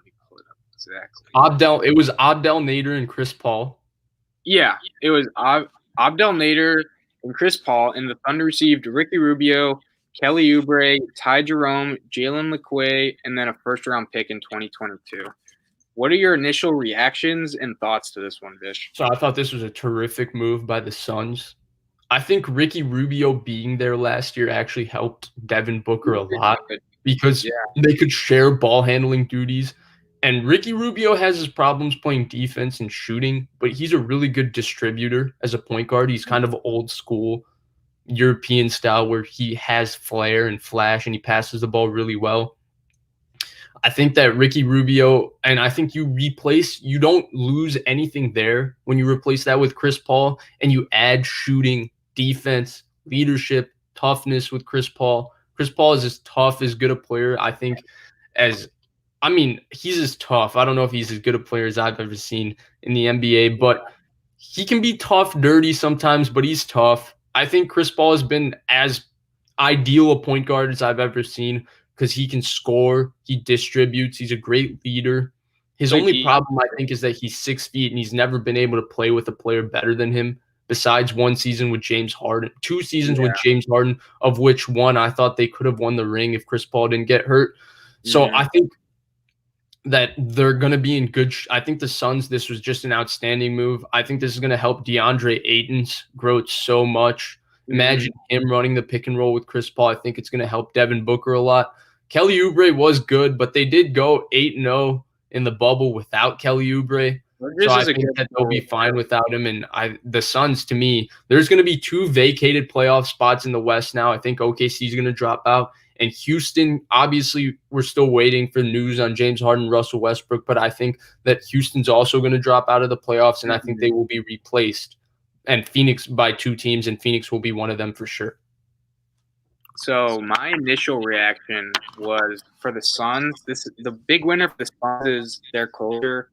me pull it up exactly.
It was Abdel Nader and Chris Paul.
Yeah, it was Abdel Nader and Chris Paul, and the Thunder received Ricky Rubio, Kelly Oubre, Ty Jerome, Jalen LeQuay, and then a first-round pick in 2022. What are your initial reactions and thoughts to this one, Vish?
So I thought this was a terrific move by the Suns. I think Ricky Rubio being there last year actually helped Devin Booker a lot because
Yeah.
they could share ball handling duties. And Ricky Rubio has his problems playing defense and shooting, but he's a really good distributor as a point guard. He's kind of old school European style where he has flair and flash and he passes the ball really well. I think that Ricky Rubio, and I think you don't lose anything there when you replace that with Chris Paul and you add shooting, defense, leadership, toughness with Chris Paul. Chris Paul is as tough, as good a player, I think, he's as tough. I don't know if he's as good a player as I've ever seen in the NBA, but he can be tough, dirty sometimes, but he's tough. I think Chris Paul has been as ideal a point guard as I've ever seen because he can score, he distributes, he's a great leader. His only problem, I think, is that he's 6 feet and he's never been able to play with a player better than him besides one season with James Harden, 2 seasons with James Harden, of which one I thought they could have won the ring if Chris Paul didn't get hurt. So I think that they're going to be in good I think the Suns, this was just an outstanding move. I think this is going to help DeAndre Ayton's growth so much. Imagine him running the pick and roll with Chris Paul. I think it's going to help Devin Booker a lot. Kelly Oubre was good, but they did go 8-0 in the bubble without Kelly Oubre. So I think that they'll be fine without him. And the Suns, to me, there's going to be 2 vacated playoff spots in the West now. I think OKC is going to drop out. And Houston, obviously, we're still waiting for news on James Harden, Russell Westbrook, but I think that Houston's also going to drop out of the playoffs, and I think they will be replaced. And Phoenix by 2 teams, and Phoenix will be one of them for sure.
So my initial reaction was for the Suns. The big winner for the Suns is their culture.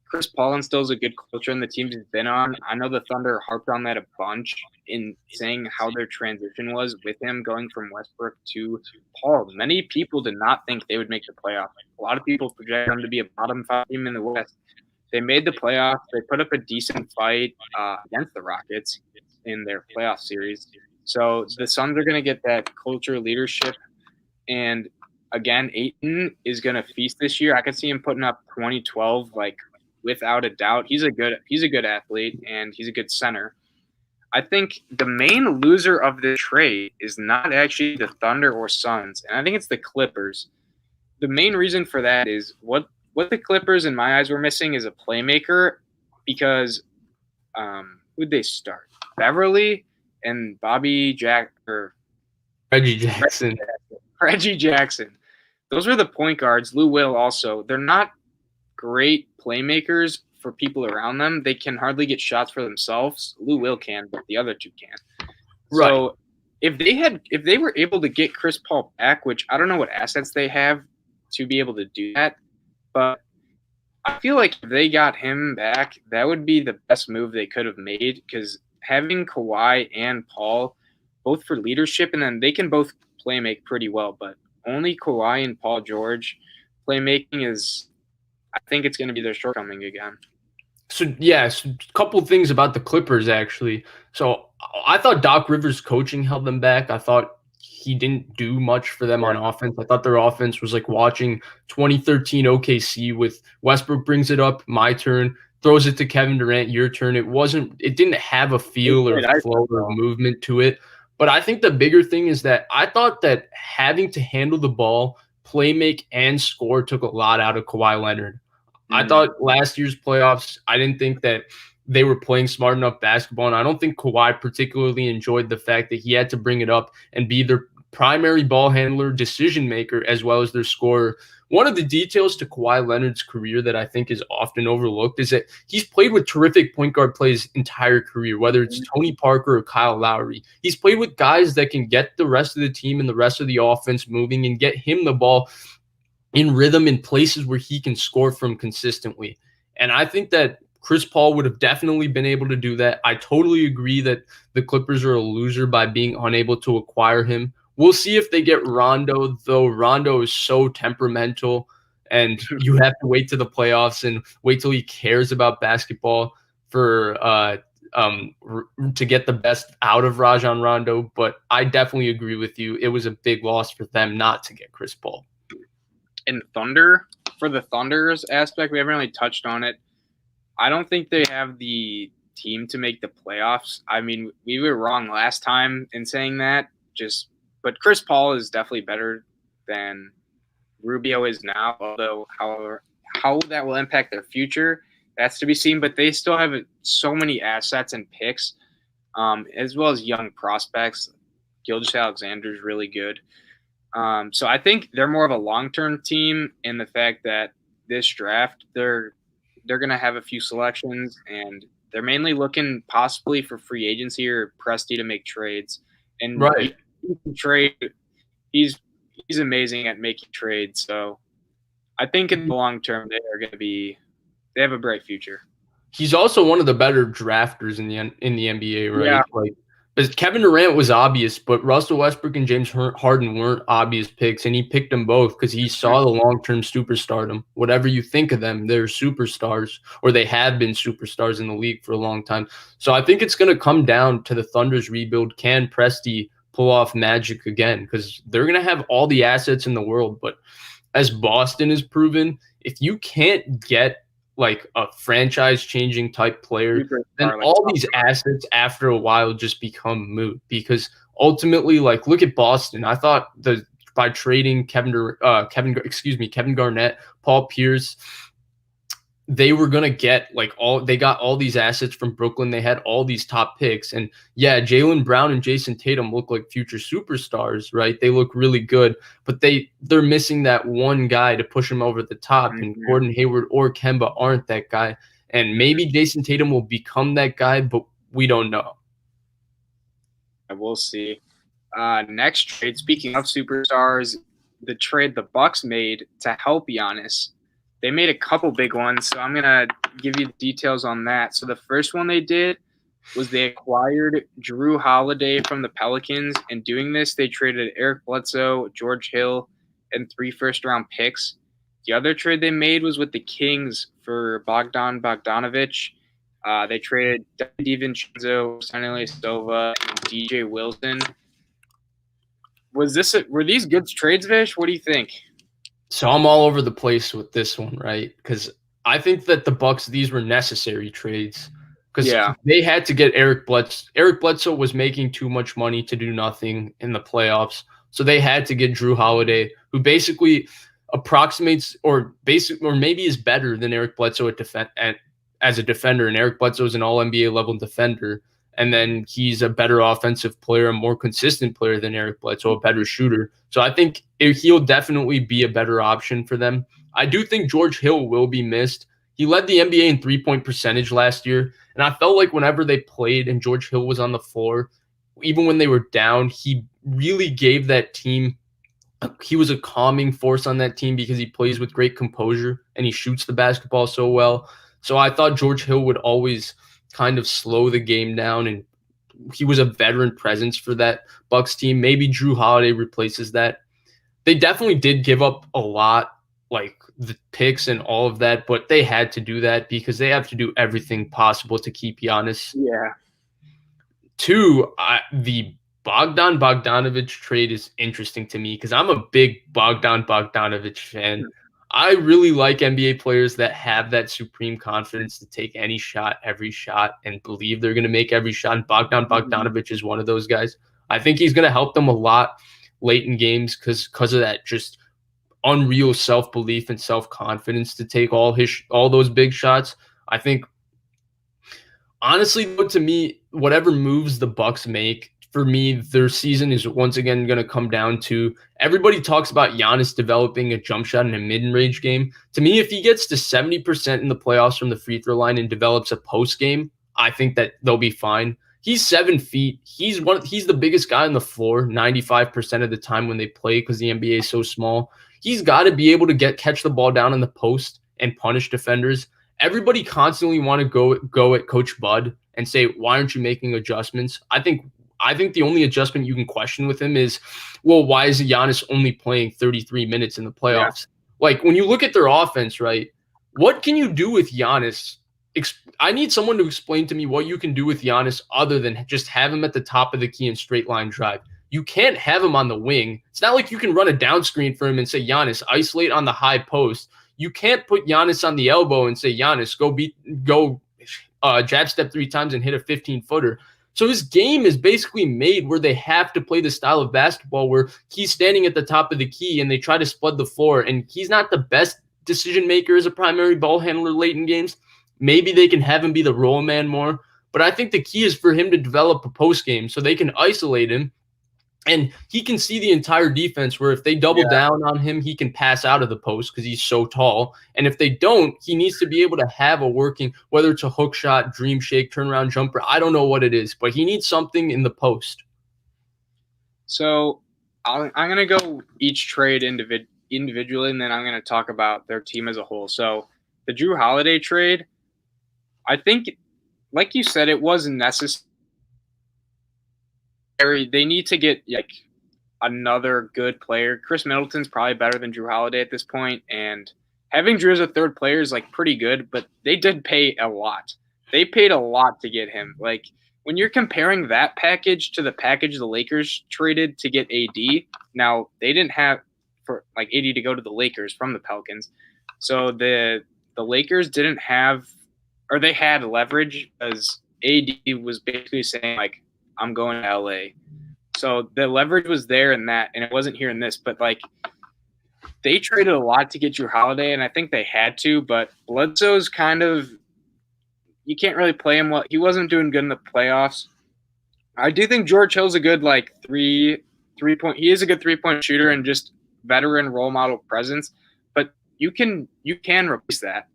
Chris Paul instills a good culture in the teams he's been on. I know the Thunder harped on that a bunch in saying how their transition was with him going from Westbrook to Paul. Many people did not think they would make the playoffs. A lot of people projected them to be a bottom 5 team in the West. They made the playoffs. They put up a decent fight against the Rockets in their playoff series. So the Suns are going to get that culture, leadership, and again, Ayton is going to feast this year. I could see him putting up 2012, like without a doubt. He's a good athlete and he's a good center. I think the main loser of the trade is not actually the Thunder or Suns, and I think it's the Clippers. The main reason for that is what the Clippers, in my eyes, were missing is a playmaker because who'd they start? Beverly and Reggie Jackson. Reggie Jackson. Those were the point guards. Lou Will also. They're not great playmakers for people around them. They can hardly get shots for themselves. Lou Will can, but the other 2 can't. Right. So if they were able to get Chris Paul back, which I don't know what assets they have to be able to do that, but I feel like if they got him back, that would be the best move they could have made because having Kawhi and Paul both for leadership, and then they can both play make pretty well, but only Kawhi and Paul George playmaking is, I think it's going to be their shortcoming again.
So, yes, a couple things about the Clippers, actually. So, I thought Doc Rivers' coaching held them back. I thought he didn't do much for them on offense. I thought their offense was like watching 2013 OKC with Westbrook brings it up, my turn, throws it to Kevin Durant, your turn. It didn't have a feel or flow or movement to it. But I think the bigger thing is that I thought that having to handle the ball, play make, and score took a lot out of Kawhi Leonard. I thought last year's playoffs, I didn't think that they were playing smart enough basketball, and I don't think Kawhi particularly enjoyed the fact that he had to bring it up and be their primary ball handler, decision maker, as well as their scorer. One of the details to Kawhi Leonard's career that I think is often overlooked is that he's played with terrific point guard players his entire career, whether it's Tony Parker or Kyle Lowry. He's played with guys that can get the rest of the team and the rest of the offense moving and get him the ball in rhythm in places where he can score from consistently. And I think that Chris Paul would have definitely been able to do that. I totally agree that the Clippers are a loser by being unable to acquire him. We'll see if they get Rondo, though Rondo is so temperamental, and you have to wait to the playoffs and wait till he cares about basketball for to get the best out of Rajon Rondo. But I definitely agree with you. It was a big loss for them not to get Chris Paul.
And Thunder, for the Thunder's aspect, we haven't really touched on it. I don't think they have the team to make the playoffs. I mean, we were wrong last time in saying that. But Chris Paul is definitely better than Rubio is now. Although, however, how that will impact their future, that's to be seen. But they still have so many assets and picks, as well as young prospects. Gilgeous-Alexander is really good. So I think they're more of a long-term team in the fact that this draft, they're going to have a few selections, and they're mainly looking possibly for free agency or Presti to make trades. And
Right.
he can trade. He's amazing at making trades. So I think in the long term, they have a bright future.
He's also one of the better drafters in the NBA, right?
Yeah.
Like, because Kevin Durant was obvious, but Russell Westbrook and James Harden weren't obvious picks, and he picked them both because he saw the long-term superstardom. Whatever you think of them, they're superstars, or they have been superstars in the league for a long time. So I think it's going to come down to the Thunder's rebuild. Can Presti pull off magic again? Because they're going to have all the assets in the world, but as Boston has proven, if you can't get like a franchise-changing type player, then all these assets after a while just become moot. Because ultimately, like, look at Boston. I thought by trading Kevin Garnett, Paul Pierce, they were gonna get they got all these assets from Brooklyn. They had all these top picks, and yeah, Jaylen Brown and Jason Tatum look like future superstars, right? They look really good, but they're missing that one guy to push them over the top. And Gordon Hayward or Kemba aren't that guy, and maybe Jason Tatum will become that guy, but we don't know.
We'll see. Next trade. Speaking of superstars, the trade the Bucks made to help Giannis. They made a couple big ones, so I'm going to give you the details on that. So the first one they did was they acquired Drew Holiday from the Pelicans. And doing this, they traded Eric Bledsoe, George Hill, and 3 first-round picks. The other trade they made was with the Kings for Bogdan Bogdanovic. They traded DiVincenzo, Sonny Sova, and DJ Wilson. Were these good trades, Vish? What do you think?
So I'm all over the place with this one, right? Because I think that the Bucks, these were necessary trades because they had to get Eric Bledsoe. Eric Bledsoe was making too much money to do nothing in the playoffs, so they had to get Drew Holiday, who basically approximates or maybe is better than Eric Bledsoe as a defender. And Eric Bledsoe is an All-NBA level defender. And then he's a better offensive player, a more consistent player than Eric Bledsoe, a better shooter. So I think he'll definitely be a better option for them. I do think George Hill will be missed. He led the NBA in three-point percentage last year. And I felt like whenever they played and George Hill was on the floor, even when they were down, he really gave that team – he was a calming force on that team because he plays with great composure and he shoots the basketball so well. So I thought George Hill would always – kind of slow the game down, and he was a veteran presence for that Bucks team. Maybe Drew Holiday replaces that. They definitely did give up a lot, like the picks and all of that, but they had to do that because they have to do everything possible to keep Giannis.
Yeah.
2, the Bogdan Bogdanovic trade is interesting to me because I'm a big Bogdan Bogdanovic fan. I really like NBA players that have that supreme confidence to take any shot, every shot, and believe they're going to make every shot. And Bogdan Bogdanovic is one of those guys. I think he's going to help them a lot late in games because of that just unreal self-belief and self-confidence to take all those big shots. I think, honestly, to me, whatever moves the Bucks make, for me, their season is once again going to come down to everybody talks about Giannis developing a jump shot in a mid-range game. To me, if he gets to 70% in the playoffs from the free throw line and develops a post game, I think that they'll be fine. He's 7 feet. He's the biggest guy on the floor 95% of the time when they play because the NBA is so small. He's got to be able to catch the ball down in the post and punish defenders. Everybody constantly want to go at Coach Bud and say, why aren't you making adjustments? I think the only adjustment you can question with him is, well, why is Giannis only playing 33 minutes in the playoffs? Yeah. Like, when you look at their offense, right, what can you do with Giannis? I need someone to explain to me what you can do with Giannis other than just have him at the top of the key and straight line drive. You can't have him on the wing. It's not like you can run a down screen for him and say, Giannis, isolate on the high post. You can't put Giannis on the elbow and say, Giannis, go jab step 3 times and hit a 15-footer. So his game is basically made where they have to play the style of basketball where he's standing at the top of the key and they try to spud the floor. And he's not the best decision maker as a primary ball handler late in games. Maybe they can have him be the roll man more. But I think the key is for him to develop a post game so they can isolate him. And he can see the entire defense where if they double down on him, he can pass out of the post because he's so tall. And if they don't, he needs to be able to have a working, whether it's a hook shot, dream shake, turnaround jumper. I don't know what it is, but he needs something in the post.
So I'm going to go each trade individually, and then I'm going to talk about their team as a whole. So the Jrue Holiday trade, I think, like you said, it wasn't necessary. They need to get like another good player. Chris Middleton's probably better than Jrue Holiday at this point, and having Jrue as a third player is like pretty good, but they did pay a lot. They paid a lot to get him. Like when you're comparing that package to the package the Lakers traded to get AD, now they didn't have for like AD to go to the Lakers from the Pelicans. So the Lakers didn't have, or they had leverage as AD was basically saying like, I'm going to LA. So the leverage was there in that, and it wasn't here in this. But, like, they traded a lot to get Jrue Holiday, and I think they had to. But Bledsoe's kind of – you can't really play him well. He wasn't doing good in the playoffs. I do think George Hill's a good, like, three-point – he is a good three-point shooter and just veteran role model presence. But you can replace that.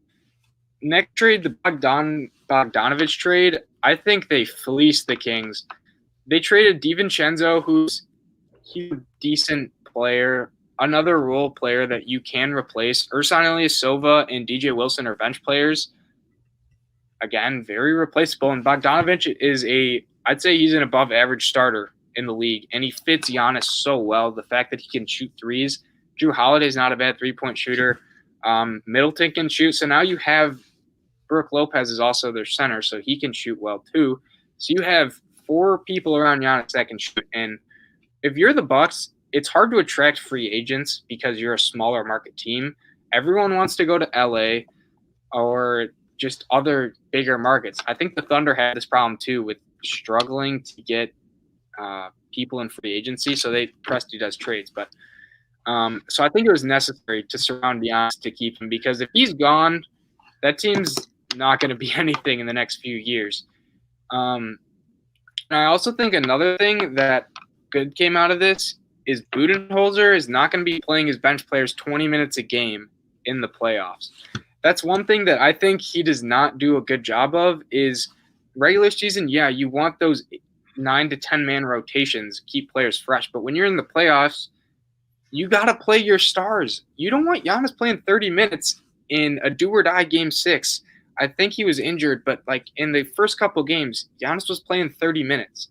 Next trade, the Bogdanovich trade, I think they fleeced the Kings. They traded DiVincenzo, who's a decent player, another role player that you can replace. Ersan Ilyasova and DJ Wilson are bench players. Again, very replaceable. And Bogdanovich is I'd say he's an above-average starter in the league, and he fits Giannis so well. The fact that he can shoot threes. Jrue Holiday's not a bad three-point shooter. Middleton can shoot. So now you have Brook Lopez is also their center, so he can shoot well too. So you have 4 people around Giannis that can shoot. And if you're the Bucks, it's hard to attract free agents because you're a smaller market team. Everyone wants to go to LA or just other bigger markets. I think the Thunder had this problem too with struggling to get people in free agency, so Presti does trades. But so I think it was necessary to surround Giannis to keep him, because if he's gone, that team's not going to be anything in the next few years. And I also think another thing that good came out of this is Budenholzer is not going to be playing his bench players 20 minutes a game in the playoffs. That's one thing that I think he does not do a good job of is regular season. Yeah, you want those 9 to 10 man rotations, keep players fresh. But when you're in the playoffs, you got to play your stars. You don't want Giannis playing 30 minutes in a do or die game 6. I think he was injured, but like in the first couple games, Giannis was playing 30 minutes.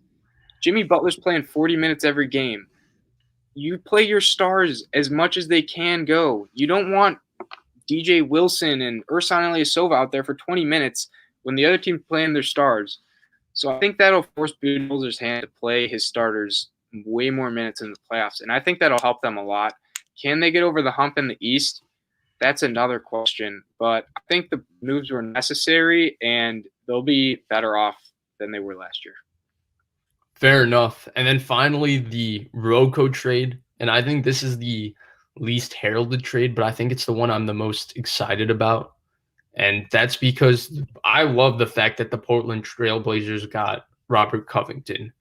Jimmy Butler's playing 40 minutes every game. You play your stars as much as they can go. You don't want DJ Wilson and Ersan Ilyasova out there for 20 minutes when the other team's playing their stars. So I think that'll force Budenholzer's hand to play his starters way more minutes in the playoffs, and I think that'll help them a lot. Can they get over the hump in the East? That's another question, but I think the moves were necessary, and they'll be better off than they were last year.
Fair enough. And then finally, the Rocco trade, and I think this is the least heralded trade, but I think it's the one I'm the most excited about, and that's because I love the fact that the Portland Trailblazers got Robert Covington.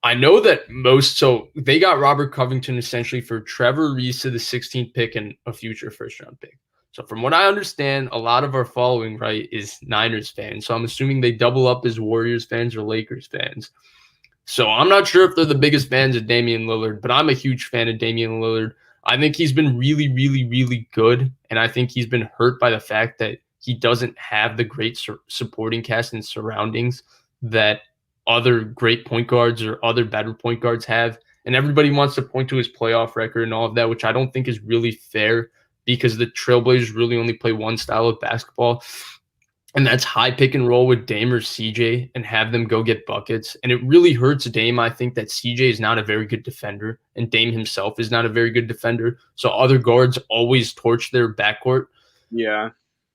I know that so they got Robert Covington essentially for Trevor Ariza, the 16th pick, and a future first-round pick. So from what I understand, a lot of our following, right, is Niners fans. So I'm assuming they double up as Warriors fans or Lakers fans. So I'm not sure if they're the biggest fans of Damian Lillard, but I'm a huge fan of Damian Lillard. I think he's been really, really, really good, and I think he's been hurt by the fact that he doesn't have the great supporting cast and surroundings that other great point guards or other better point guards have. And everybody wants to point to his playoff record and all of that, which I don't think is really fair because the Trailblazers really only play one style of basketball. And that's high pick and roll with Dame or CJ and have them go get buckets. And it really hurts Dame, I think, that CJ is not a very good defender and Dame himself is not a very good defender. So other guards always torch their backcourt.
Yeah.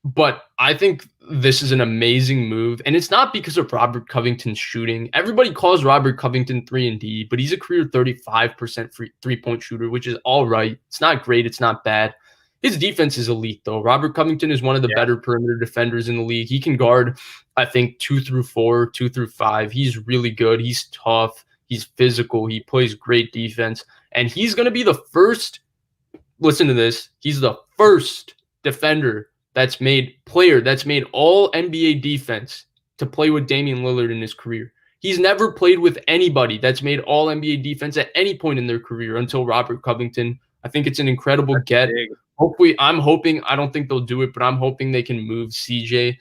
But I think this is an amazing move, and it's not because of Robert Covington's shooting. Everybody calls Robert Covington 3-and-D, but he's a career 35% three-point shooter, which is all right. It's not great. It's not bad. His defense is elite, though. Robert Covington is one of the better perimeter defenders in the league. He can guard, I think, 2 through 4, 2 through 5. He's really good. He's tough. He's physical. He plays great defense. And he's going to be the first, listen to this, he's the first defender that's made all NBA defense to play with Damian Lillard in his career. He's never played with anybody that's made all NBA defense at any point in their career until Robert Covington. I think it's an incredible get.
Big.
I'm hoping, I don't think they'll do it, but I'm hoping they can move CJ.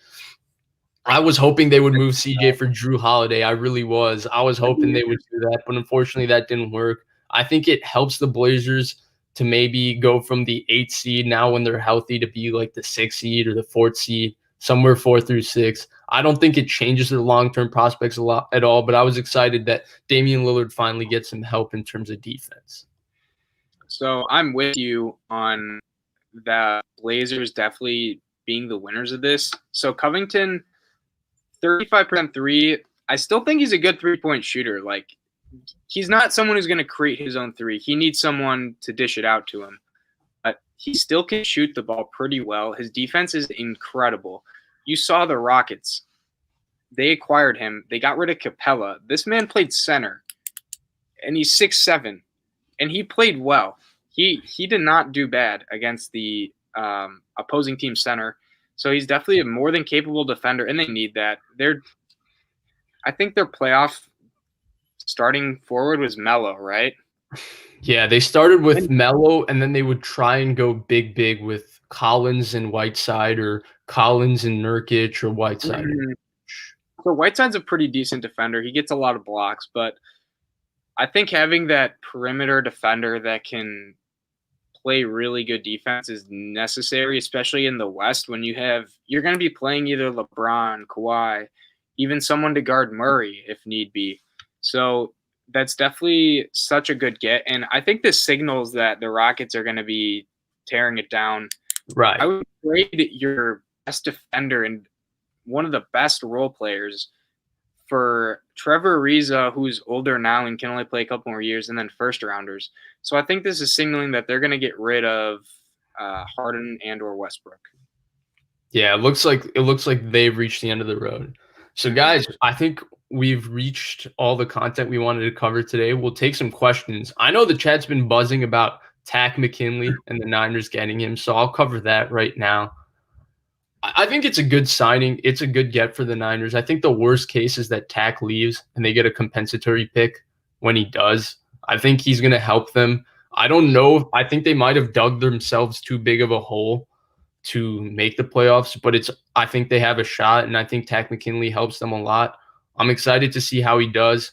I was hoping they would move CJ for Drew Holiday. I really was. I was hoping they would do that, but unfortunately that didn't work. I think it helps the Blazers to maybe go from the 8th seed now when they're healthy to be like the 6th seed or the 4th seed, somewhere 4 through 6. I don't think it changes their long-term prospects a lot at all, but I was excited that Damian Lillard finally gets some help in terms of defense.
So I'm with you on the Blazers definitely being the winners of this. So Covington, 35% three. I still think he's a good three-point shooter. Like, he's not someone who's going to create his own three. He needs someone to dish it out to him. But he still can shoot the ball pretty well. His defense is incredible. You saw the Rockets. They acquired him. They got rid of Capella. This man played center, and he's 6'7", and he played well. He did not do bad against the opposing team center. So he's definitely a more than capable defender, and they need that. I think their playoff starting forward was Melo, right?
Yeah, they started with Melo, and then they would try and go big with Collins and Whiteside, or Collins and Nurkic, or Whiteside.
Mm-hmm. So Whiteside's a pretty decent defender. He gets a lot of blocks, but I think having that perimeter defender that can play really good defense is necessary, especially in the West when you're going to be playing either LeBron, Kawhi, even someone to guard Murray if need be. So that's definitely such a good get. And I think this signals that the Rockets are going to be tearing it down.
Right.
I would trade your best defender and one of the best role players for Trevor Ariza, who's older now and can only play a couple more years, and then first rounders. So I think this is signaling that they're going to get rid of Harden and or Westbrook.
Yeah, it looks like they've reached the end of the road. So guys, I think we've reached all the content we wanted to cover today. We'll take some questions. I know the chat's been buzzing about Takk McKinley and the Niners getting him, so I'll cover that right now. I think it's a good signing. It's a good get for the Niners. I think the worst case is that Takk leaves and they get a compensatory pick when he does. I think he's going to help them. I don't know. I think they might have dug themselves too big of a hole to make the playoffs, but I think they have a shot, and I think Takk McKinley helps them a lot. I'm excited to see how he does.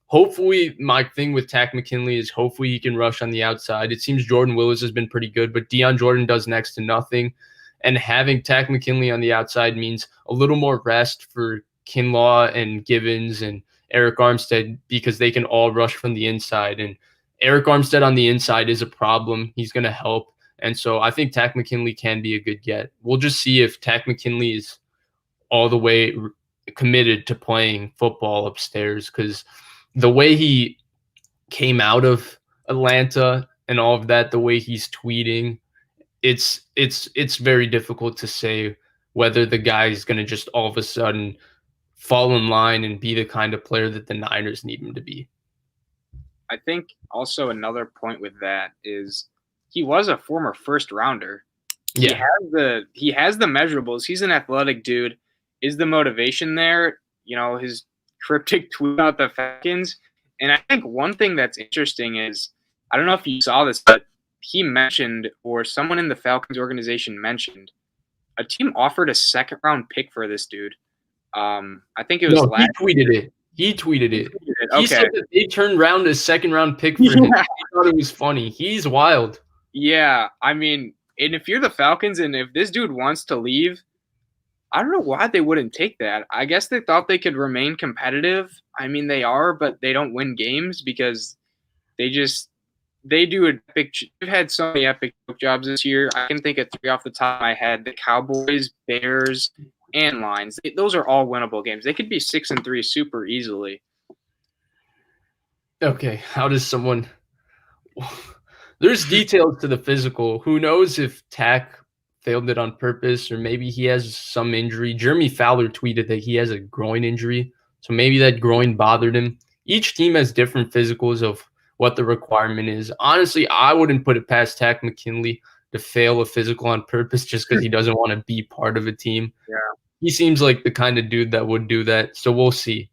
Hopefully, my thing with Takk McKinley is hopefully he can rush on the outside. It seems Jordan Willis has been pretty good, but Deion Jordan does next to nothing. And having Takk McKinley on the outside means a little more rest for Kinlaw and Givens and Eric Armstead, because they can all rush from the inside. And Eric Armstead on the inside is a problem. He's going to help. And so I think Takk McKinley can be a good get. We'll just see if Takk McKinley is all the way committed to playing football upstairs, because the way he came out of Atlanta and all of that, the way he's tweeting, it's very difficult to say whether the guy is going to just all of a sudden fall in line and be the kind of player that the Niners need him to be.
I think also another point with that is he was a former first rounder.
Yeah.
He has the measurables. He's an athletic dude. Is the motivation there? You know, his cryptic tweet about the Falcons. And I think one thing that's interesting is, I don't know if you saw this, but he mentioned, or someone in the Falcons organization mentioned, a team offered a second-round pick for this dude. I think it was last year.
He tweeted it.
Okay.
He said that they turned around a second-round pick for him. He thought it was funny. He's wild.
Yeah, I mean, and if you're the Falcons and if this dude wants to leave, I don't know why they wouldn't take that. I guess they thought they could remain competitive. I mean, they are, but they don't win games because they just they do they've had so many epic choke jobs this year. I can think of 3 off the top of my head. The Cowboys, Bears, and Lions. Those are all winnable games. They could be 6-3 super easily.
Okay, how does someone there's details to the physical. Who knows if Tack failed it on purpose or maybe he has some injury. Jeremy Fowler tweeted that he has a groin injury, so maybe that groin bothered him. Each team has different physicals of what the requirement is. Honestly, I wouldn't put it past Tack McKinley to fail a physical on purpose just because he doesn't want to be part of a team.
Yeah.
He seems like the kind of dude that would do that, so we'll see.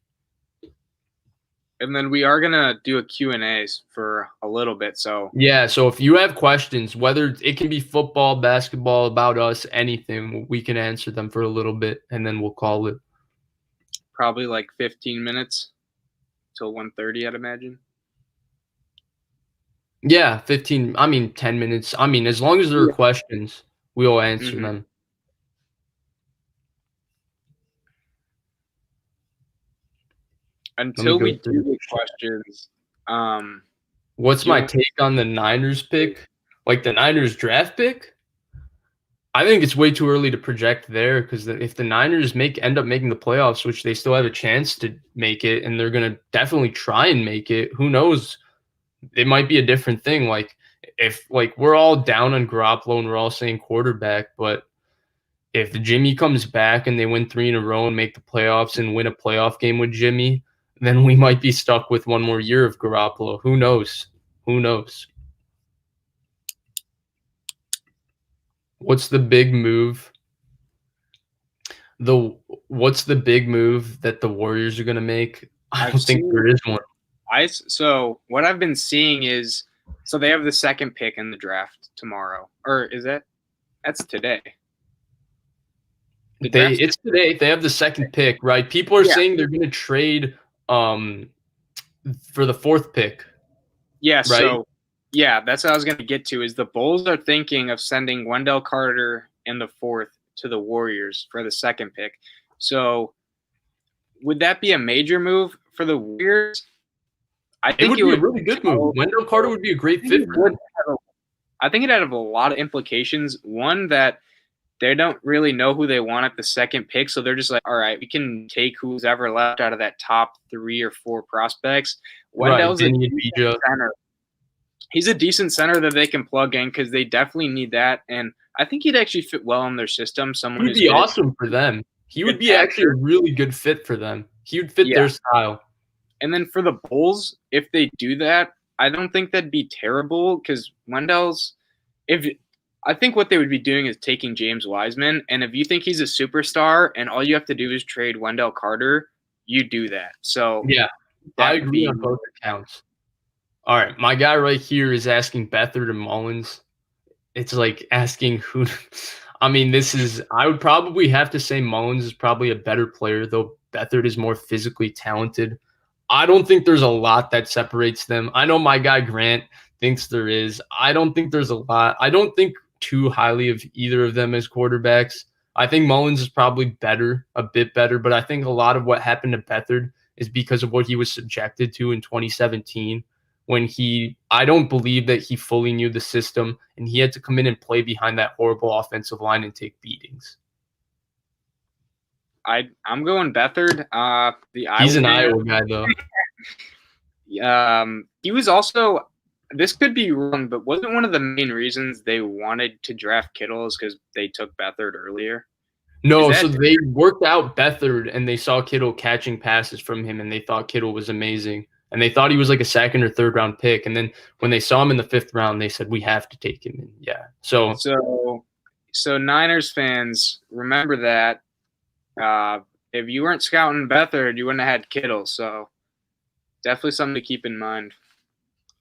And then we are going to do a Q&As for a little bit. So
yeah, so if you have questions, whether it can be football, basketball, about us, anything, we can answer them for a little bit, and then we'll call it.
Probably like 15 minutes till 1:30, I'd imagine.
Yeah, 10 minutes. As long as there are questions, we'll answer them.
Until we do the questions,
what's my take on the Niners pick? Like the Niners draft pick? I think it's way too early to project there because if the Niners end up making the playoffs, which they still have a chance to make it, and they're going to definitely try and make it, who knows? It might be a different thing. Like if we're all down on Garoppolo and we're all saying quarterback, but if Jimmy comes back and they win 3 in a row and make the playoffs and win a playoff game with Jimmy, then we might be stuck with one more year of Garoppolo. Who knows? Who knows? What's the big move? What's the big move that the Warriors are going to make? I don't think there is one.
So what I've been seeing is, so they have the second pick in the draft tomorrow. Or is that's today?
It's today. They have the second pick, right? People are saying they're going to trade for the 4th pick.
Yeah,
right?
So that's what I was going to get to, is the Bulls are thinking of sending Wendell Carter in the 4th to the Warriors for the second pick. So would that be a major move for the Warriors?
I think it would be a really good move. Wendell Carter would be a great fit for them.
I think it'd have a lot of implications. One, that they don't really know who they want at the second pick, so they're just like, all right, we can take who's ever left out of that top 3 or 4 prospects. Wendell's a decent center. He's a decent center that they can plug in because they definitely need that, and I think he'd actually fit well in their system.
He would be awesome for them. He would be actually a really good fit for them. He would fit their style.
And then for the Bulls, if they do that, I don't think that'd be terrible because I think what they would be doing is taking James Wiseman, and if you think he's a superstar and all you have to do is trade Wendell Carter, you do that. So
yeah, I agree on both accounts. All right, my guy right here is asking Beathard and Mullins. It's like asking who. I would probably have to say Mullins is probably a better player, though Beathard is more physically talented. I don't think there's a lot that separates them. I know my guy Grant thinks there is. I don't think there's a lot. I don't think too highly of either of them as quarterbacks. I think Mullins is probably better, a bit better, but I think a lot of what happened to Beathard is because of what he was subjected to in 2017 when I don't believe that he fully knew the system and he had to come in and play behind that horrible offensive line and take beatings.
I'm going Beathard.
He's an Iowa guy, though.
He was also, this could be wrong, but wasn't one of the main reasons they wanted to draft Kittle is because they took Beathard earlier?
No, so they worked out Beathard and they saw Kittle catching passes from him and they thought Kittle was amazing. And they thought he was like a 2nd or 3rd round pick. And then when they saw him in the 5th round, they said, we have to take him. And yeah. So
Niners fans, remember that. If you weren't scouting Beathard, you wouldn't have had Kittle. So definitely something to keep in mind.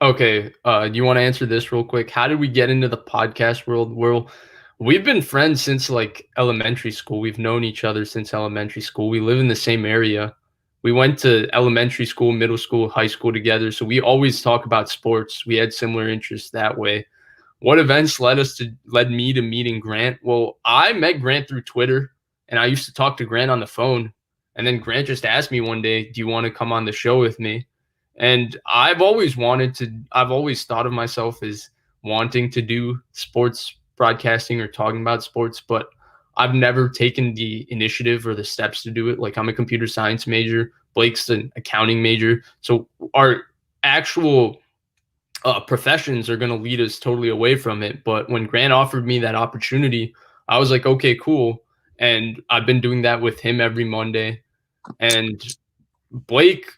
Okay. Do you want to answer this real quick? How did we get into the podcast world? We've been friends since like elementary school. We've known each other since elementary school. We live in the same area. We went to elementary school, middle school, high school together. So we always talk about sports. We had similar interests that way. What events led me to meeting Grant? Well, I met Grant through Twitter. And I used to talk to Grant on the phone. And then Grant just asked me one day, do you want to come on the show with me? And I've always thought of myself as wanting to do sports broadcasting or talking about sports, but I've never taken the initiative or the steps to do it. Like, I'm a computer science major, Blake's an accounting major. So our actual professions are going to lead us totally away from it. But when Grant offered me that opportunity, I was like, okay, cool. And I've been doing that with him every Monday. And Blake,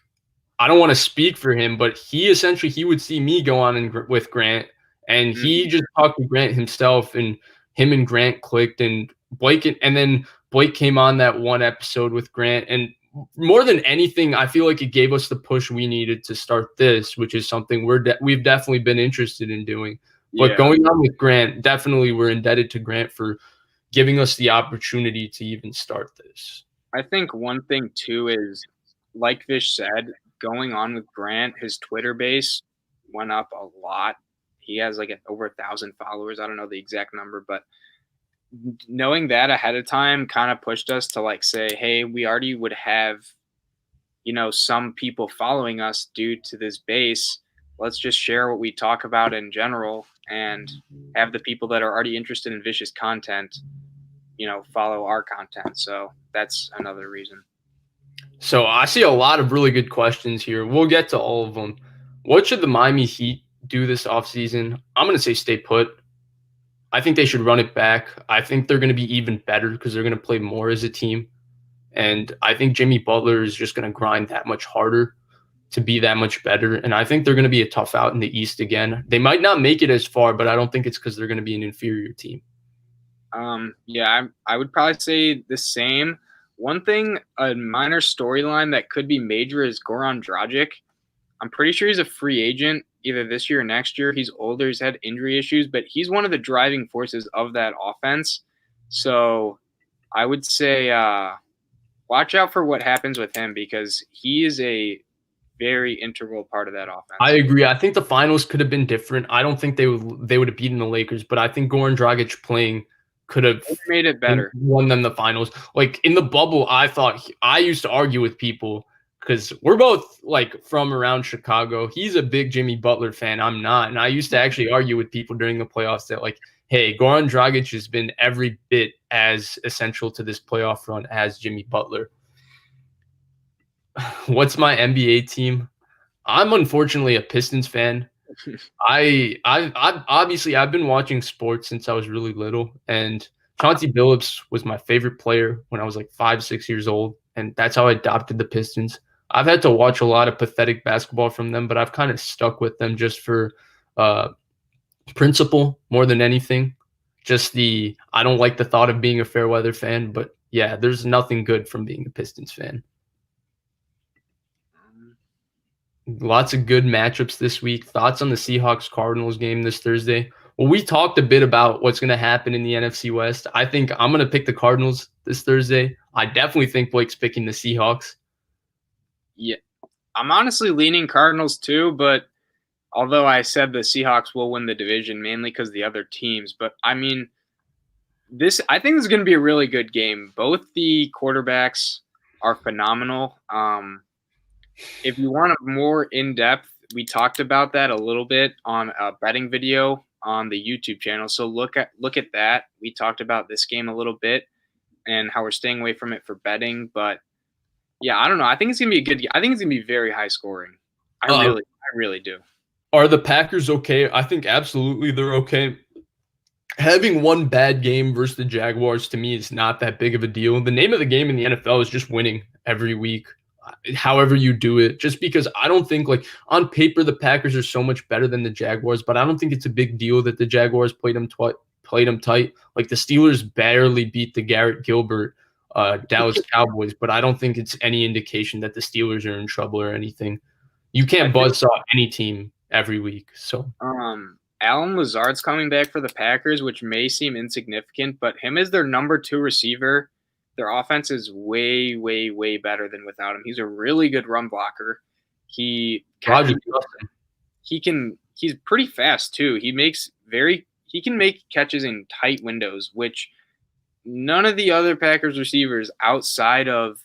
I don't want to speak for him, but he would see me go on with Grant, and he just talked to Grant himself, and him and Grant clicked, and then Blake came on that one episode with Grant, and more than anything, I feel like it gave us the push we needed to start this, which is something we've definitely been interested in doing. But going on with Grant, definitely we're indebted to Grant for giving us the opportunity to even start this.
I think one thing too is, like Vish said, going on with Grant, his Twitter base went up a lot. He has like over 1,000 followers. I don't know the exact number, but knowing that ahead of time kind of pushed us to like say, hey, we already would have, some people following us due to this base. Let's just share what we talk about in general and have the people that are already interested in Vish's content, follow our content. So that's another reason.
So I see a lot of really good questions here. We'll get to all of them. What should the Miami Heat do this offseason? I'm going to say stay put. I think they should run it back. I think they're going to be even better because they're going to play more as a team. And I think Jimmy Butler is just going to grind that much harder to be that much better. And I think they're going to be a tough out in the East again. They might not make it as far, but I don't think it's because they're going to be an inferior team.
I would probably say the same. One thing, a minor storyline that could be major is Goran Dragic. I'm pretty sure he's a free agent either this year or next year. He's older. He's had injury issues, but he's one of the driving forces of that offense. So I would say watch out for what happens with him because he is a very integral part of that offense.
I agree. I think the finals could have been different. I don't think they would have beaten the Lakers, but I think Goran Dragic playing could have
made it better,
won them the finals. Like in the bubble, I used to argue with people because we're both like from around Chicago. He's a big Jimmy Butler fan. I'm not. And I used to actually argue with people during the playoffs that like, hey, Goran Dragic has been every bit as essential to this playoff run as Jimmy Butler. What's my NBA team? I'm unfortunately a Pistons fan. I obviously I've been watching sports since I was really little, and Chauncey Billups was my favorite player when I was like 5-6 years old, and that's how I adopted the Pistons. I've had to watch a lot of pathetic basketball from them, but I've kind of stuck with them just for principle more than anything. I don't like the thought of being a fair weather fan, but yeah, there's nothing good from being a Pistons fan. Lots of good matchups this week. Thoughts on the Seahawks-Cardinals game this Thursday? Well, we talked a bit about what's going to happen in the NFC West. I think I'm going to pick the Cardinals this Thursday. I definitely think Blake's picking the Seahawks.
Yeah, I'm honestly leaning Cardinals too, but although I said the Seahawks will win the division mainly because the other teams, but I mean, I think this is going to be a really good game. Both the quarterbacks are phenomenal. If you want a more in-depth, we talked about that a little bit on a betting video on the YouTube channel. So look at that. We talked about this game a little bit and how we're staying away from it for betting. But yeah, I don't know. I think it's gonna be a good game. I think it's gonna be very high scoring. I really do.
Are the Packers okay? I think absolutely they're okay. Having one bad game versus the Jaguars to me is not that big of a deal. The name of the game in the NFL is just winning every week. However you do it, just because I don't think like on paper the Packers are so much better than the Jaguars, but I don't think it's a big deal that the Jaguars played them tight. Like the Steelers barely beat the Garrett Gilbert Dallas Cowboys, but I don't think it's any indication that the Steelers are in trouble or anything. You can't buzzsaw any team every week. So
Alan Lazard's coming back for the Packers, which may seem insignificant, but him as their number 2 receiver. Their offense is way, way, way better than without him. He's a really good run blocker. He's pretty fast too. He can make catches in tight windows, which none of the other Packers receivers outside of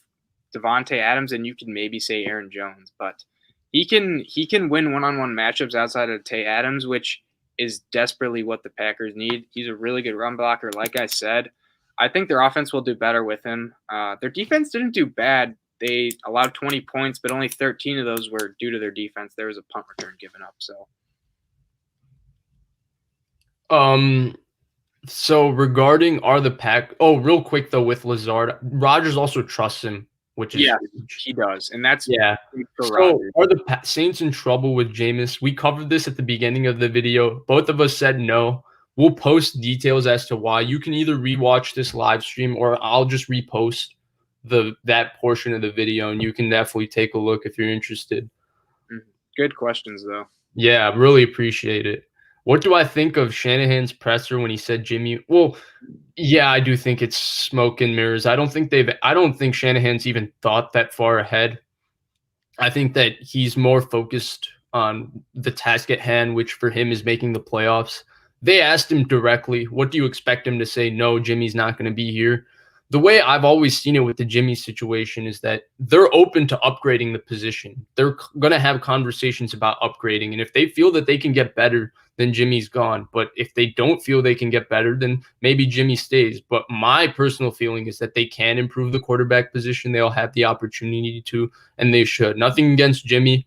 Devontae Adams, and you can maybe say Aaron Jones, but He can win one-on-one matchups outside of Tay Adams, which is desperately what the Packers need. He's a really good run blocker, like I said. I think their offense will do better with him. Their defense didn't do bad. They allowed 20 points, but only 13 of those were due to their defense. There was a punt return given up.
So regarding real quick though with Lazard, Rodgers also trusts him, which is huge.
He does, and that's
Yeah. So are the Saints in trouble with Jameis? We covered this at the beginning of the video. Both of us said no. We'll post details as to why. You can either rewatch this live stream or I'll just repost that portion of the video, and you can definitely take a look if you're interested.
Good questions, though.
Yeah, really appreciate it. What do I think of Shanahan's presser when he said Jimmy? Well, yeah, I do think it's smoke and mirrors. I don't think Shanahan's even thought that far ahead. I think that he's more focused on the task at hand, which for him is making the playoffs. They asked him directly, what do you expect him to say? No, Jimmy's not going to be here. The way I've always seen it with the Jimmy situation is that they're open to upgrading the position. They're going to have conversations about upgrading. And if they feel that they can get better, then Jimmy's gone. But if they don't feel they can get better, then maybe Jimmy stays. But my personal feeling is that they can improve the quarterback position. They'll have the opportunity to, and they should. Nothing against Jimmy.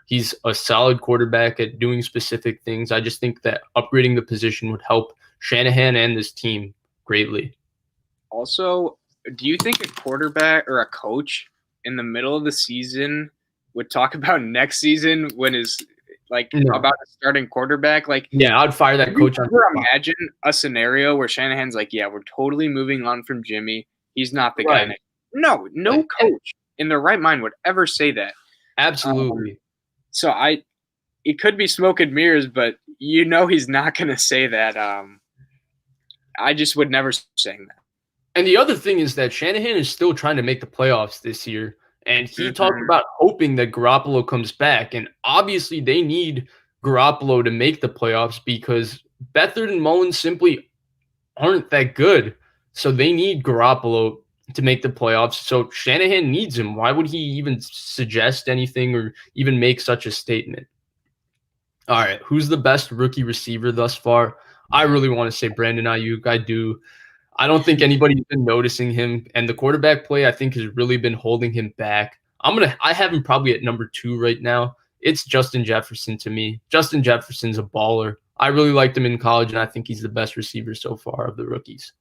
He's a solid quarterback at doing specific things. I just think that upgrading the position would help Shanahan and this team greatly.
Also, do you think a quarterback or a coach in the middle of the season would talk about next season when is about a starting quarterback?
Yeah, I'd fire that coach.
Imagine a scenario where Shanahan's like, yeah, we're totally moving on from Jimmy. He's not the guy. No coach in their right mind would ever say that.
Absolutely.
It could be smoke and mirrors, but he's not going to say that. I just would never saying that.
And the other thing is that Shanahan is still trying to make the playoffs this year. And he talked about hoping that Garoppolo comes back. And obviously they need Garoppolo to make the playoffs because Beathard and Mullins simply aren't that good. So they need Garoppolo to make the playoffs. So Shanahan needs him. Why would he even suggest anything or even make such a statement? All right. Who's the best rookie receiver thus far? I really want to say Brandon Ayuk. I do. I don't think anybody's been noticing him, and the quarterback play I think has really been holding him back. I have him probably at number 2 right now. It's Justin Jefferson to me. Justin Jefferson's a baller. I really liked him in college, and I think he's the best receiver so far of the rookies.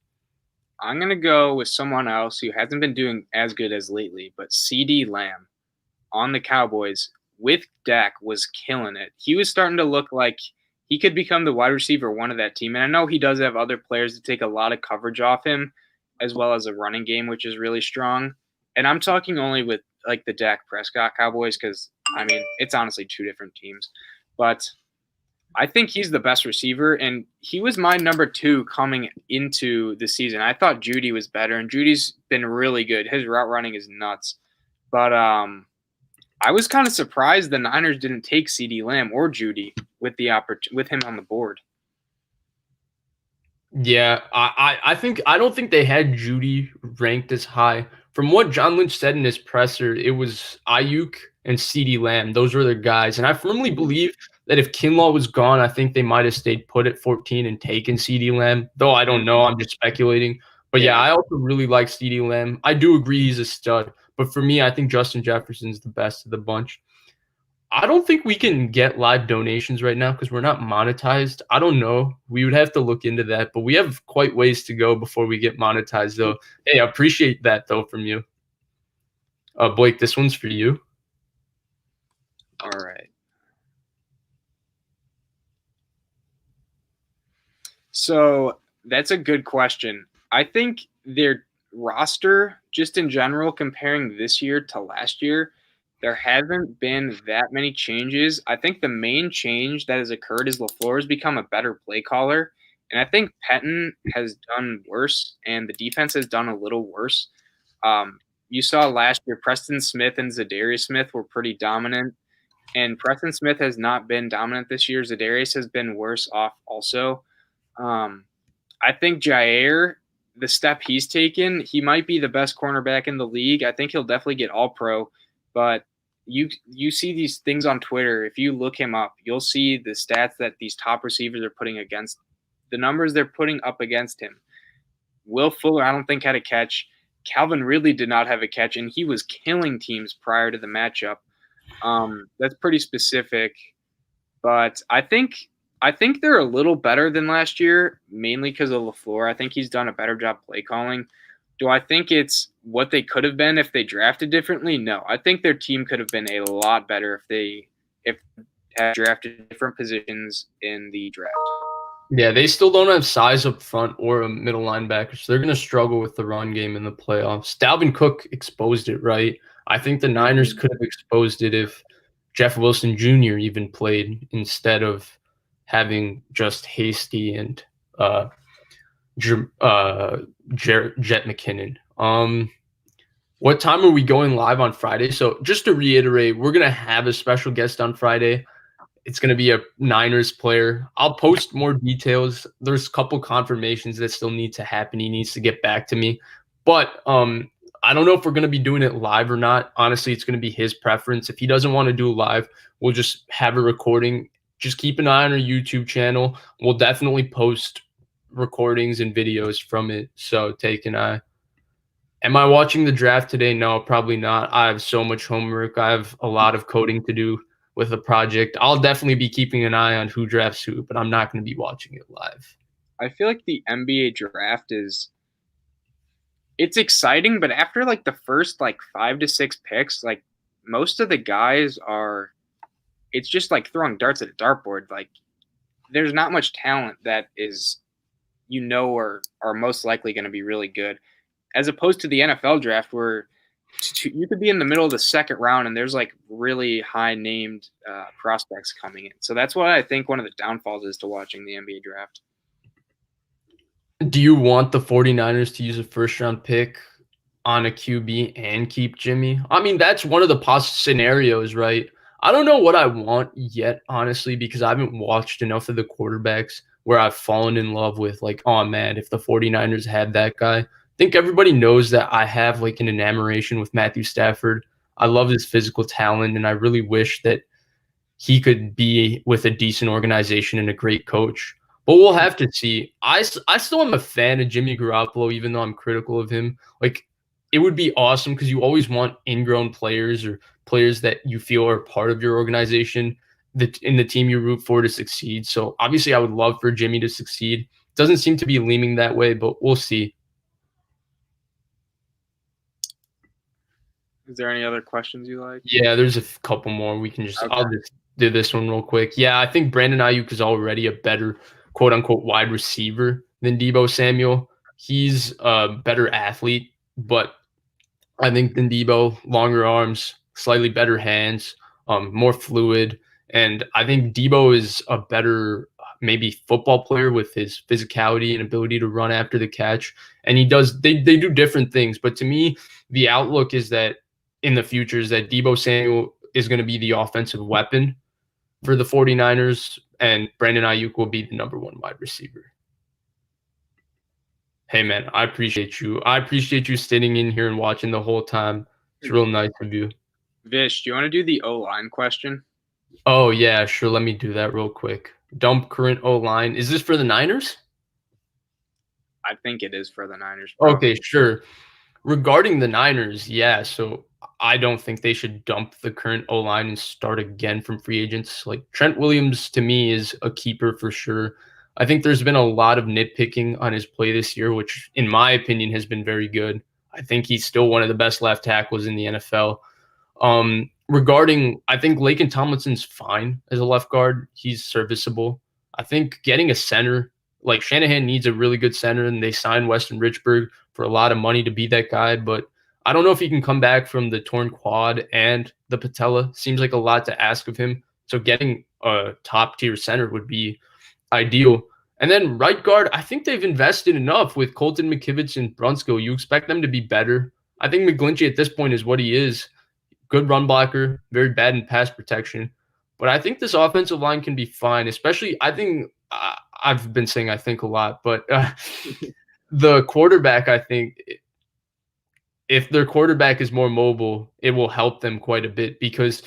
I'm gonna go with someone else who hasn't been doing as good as lately, but CeeDee Lamb on the Cowboys with Dak was killing it. He was starting to look like he could become the wide receiver 1 of that team. And I know he does have other players that take a lot of coverage off him, as well as a running game, which is really strong. And I'm talking only with the Dak Prescott Cowboys because, it's honestly 2 different teams. But I think he's the best receiver, and he was my number 2 coming into the season. I thought Judy was better, and Judy's been really good. His route running is nuts. But I was kind of surprised the Niners didn't take CeeDee Lamb or Judy with him on the board.
Yeah, I don't think they had Judy ranked as high. From what John Lynch said in his presser, it was Ayuk and CeeDee Lamb. Those were their guys. And I firmly believe that if Kinlaw was gone, I think they might have stayed put at 14 and taken CeeDee Lamb. Though I don't know. I'm just speculating. But yeah, I also really like CeeDee Lamb. I do agree he's a stud. But for me, I think Justin Jefferson's the best of the bunch. I don't think we can get live donations right now because we're not monetized. I don't know. We would have to look into that, but we have quite ways to go before we get monetized, though. Hey, I appreciate that, though, from you. Blake, this one's for you.
All right. So that's a good question. I think their roster, just in general, comparing this year to last year, there haven't been that many changes. I think the main change that has occurred is LaFleur has become a better play caller. And I think Pettin has done worse, and the defense has done a little worse. You saw last year Preston Smith and Zadarius Smith were pretty dominant. And Preston Smith has not been dominant this year. Zadarius has been worse off also. I think Jair, the step he's taken, he might be the best cornerback in the league. I think he'll definitely get all-pro. But you see these things on Twitter. If you look him up, you'll see the stats that these top receivers are putting against the numbers they're putting up against him. Will Fuller, I don't think, had a catch. Calvin Ridley did not have a catch, and he was killing teams prior to the matchup. That's pretty specific, but I think they're a little better than last year, mainly because of LaFleur. I think he's done a better job play calling. Do I think it's what they could have been if they drafted differently? No, I think their team could have been a lot better if they had drafted different positions in the draft.
Yeah, they still don't have size up front or a middle linebacker, so they're going to struggle with the run game in the playoffs. Dalvin Cook exposed it, right? I think the Niners could have exposed it if Jeff Wilson Jr. even played instead of having just Hasty and Jet McKinnon. What time are we going live on Friday? So just to reiterate, we're going to have a special guest on Friday. It's going to be a Niners player. I'll post more details. There's a couple confirmations that still need to happen. He needs to get back to me. But I don't know if we're going to be doing it live or not. Honestly, it's going to be his preference. If he doesn't want to do it live, we'll just have a recording. Just keep an eye on our YouTube channel. We'll definitely post recordings and videos from it. So take an eye. Am I watching the draft today? No, probably not. I have so much homework. I have a lot of coding to do with a project. I'll definitely be keeping an eye on who drafts who, but I'm not going to be watching it live.
I feel like the NBA draft it's exciting, but after like the first like 5 to 6 picks, like most of the guys it's just like throwing darts at a dartboard. Like there's not much talent that is, are most likely going to be really good, as opposed to the NFL draft where you could be in the middle of the second round and there's like really high named prospects coming in. So that's why I think one of the downfalls is to watching the NBA draft.
Do you want the 49ers to use a first round pick on a QB and keep Jimmy? I mean, that's one of the possible scenarios, right? I don't know what I want yet, honestly, because I haven't watched enough of the quarterbacks where I've fallen in love with, like, oh man, if the 49ers had that guy. I think everybody knows that I have like an enamoration with Matthew Stafford. I love his physical talent, and I really wish that he could be with a decent organization and a great coach. But we'll have to see. I still am a fan of Jimmy Garoppolo, even though I'm critical of him. Like, it would be awesome because you always want ingrown players or players that you feel are part of your organization in the team you root for to succeed. So obviously I would love for Jimmy to succeed. Doesn't seem to be leaning that way, but we'll see.
Is there any other questions you like?
Yeah, there's a couple more. We can just, okay. I'll just do this one real quick. Yeah, I think Brandon Ayuk is already a better quote unquote wide receiver than Deebo Samuel. He's a better athlete, but I think than Deebo, longer arms, slightly better hands, more fluid. And I think Deebo is a better maybe football player with his physicality and ability to run after the catch. And they do different things. But to me, the outlook is that in the future is that Deebo Samuel is going to be the offensive weapon for the 49ers, and Brandon Ayuk will be the number one wide receiver. Hey, man, I appreciate you. I appreciate you sitting in here and watching the whole time. It's real nice of you.
Vish, do you want to do the O-line question?
Oh, yeah, sure. Let me do that real quick. Dump current O-line. Is this for the Niners?
I think it is for the Niners.
Probably. Okay, sure. Regarding the Niners, yeah, so I don't think they should dump the current O-line and start again from free agents. Like, Trent Williams, to me, is a keeper for sure. I think there's been a lot of nitpicking on his play this year, which, in my opinion, has been very good. I think he's still one of the best left tackles in the NFL. I think Laken Tomlinson's fine as a left guard. He's serviceable. I think getting a center, like Shanahan needs a really good center, and they signed Weston Richburg for a lot of money to be that guy. But I don't know if he can come back from the torn quad and the patella. Seems like a lot to ask of him. So getting a top-tier center would be ideal. And then right guard, I think they've invested enough with Colton McKivitz and Brunskill. You expect them to be better. I think McGlinchey at this point is what he is. Good run blocker, very bad in pass protection. But I think this offensive line can be fine, especially I think I've been saying I think a lot, but the quarterback I think if their quarterback is more mobile, it will help them quite a bit because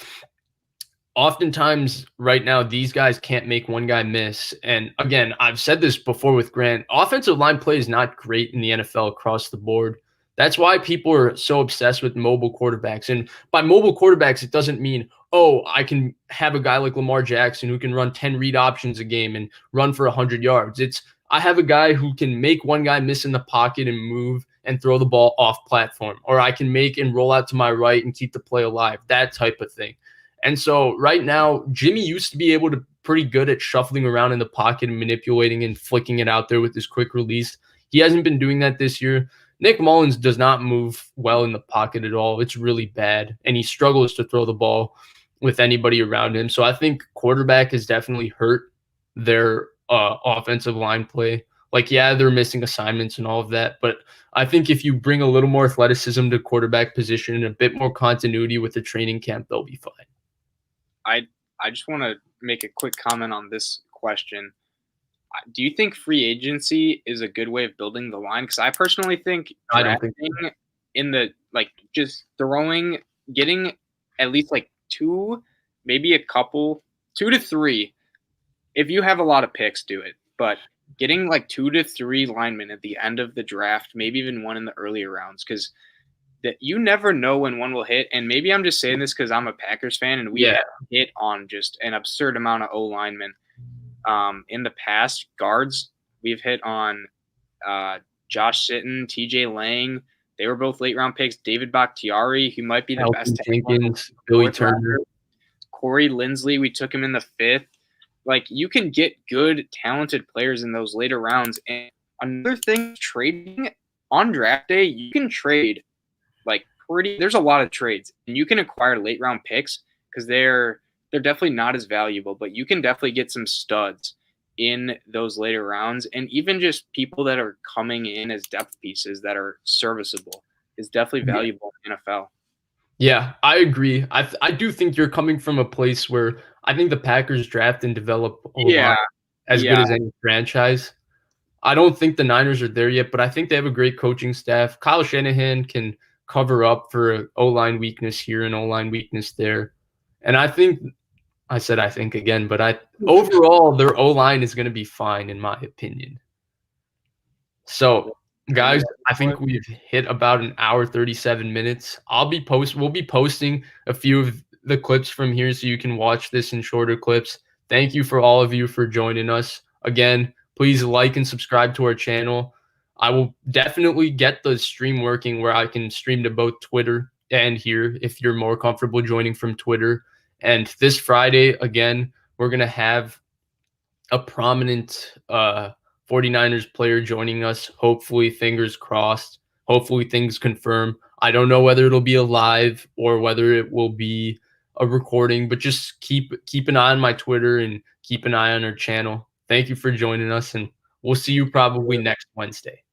oftentimes right now these guys can't make one guy miss. And again, I've said this before with Grant, offensive line play is not great in the NFL across the board. That's why people are so obsessed with mobile quarterbacks. And by mobile quarterbacks, it doesn't mean, oh, I can have a guy like Lamar Jackson who can run 10 read options a game and run for 100 yards. It's I have a guy who can make one guy miss in the pocket and move and throw the ball off platform, or I can make and roll out to my right and keep the play alive, that type of thing. And so right now, Jimmy used to be able to pretty good at shuffling around in the pocket and manipulating and flicking it out there with his quick release. He hasn't been doing that this year. Nick Mullins does not move well in the pocket at all. It's really bad. And he struggles to throw the ball with anybody around him. So I think quarterback has definitely hurt their offensive line play. Like, yeah, they're missing assignments and all of that. But I think if you bring a little more athleticism to quarterback position and a bit more continuity with the training camp, they'll be fine.
I just want to make a quick comment on this question. Do you think free agency is a good way of building the line? Because I personally think drafting in the just throwing, getting at least two, maybe a couple, 2 to 3. If you have a lot of picks, do it. But getting 2 to 3 linemen at the end of the draft, maybe even one in the earlier rounds, because that you never know when one will hit. And maybe I'm just saying this because I'm a Packers fan and we have hit on just an absurd amount of O linemen. In the past, guards, we've hit on Josh Sitton, TJ Lang. They were both late round picks. David Bakhtiari, who might be the best.
Jenkins, Billy Turner.
Corey Linsley, we took him in the 5th. You can get good, talented players in those later rounds. And another thing, trading on draft day, you can trade there's a lot of trades, and you can acquire late round picks because they're definitely not as valuable, but you can definitely get some studs in those later rounds. And even just people that are coming in as depth pieces that are serviceable is definitely valuable in the NFL.
Yeah, I agree. I do think you're coming from a place where I think the Packers draft and develop as good as any franchise. I don't think the Niners are there yet, but I think they have a great coaching staff. Kyle Shanahan can cover up for an O-line weakness here and O-line weakness there. And I think again, but overall their O-line is going to be fine in my opinion. So guys, I think we've hit about an hour, 37 minutes. We'll be posting a few of the clips from here so you can watch this in shorter clips. Thank you for all of you for joining us. Again, please like and subscribe to our channel. I will definitely get the stream working where I can stream to both Twitter and here if you're more comfortable joining from Twitter. And this Friday, again, we're going to have a prominent 49ers player joining us. Hopefully, fingers crossed. Hopefully, things confirm. I don't know whether it'll be a live or whether it will be a recording, but just keep an eye on my Twitter and keep an eye on our channel. Thank you for joining us, and we'll see you probably next Wednesday.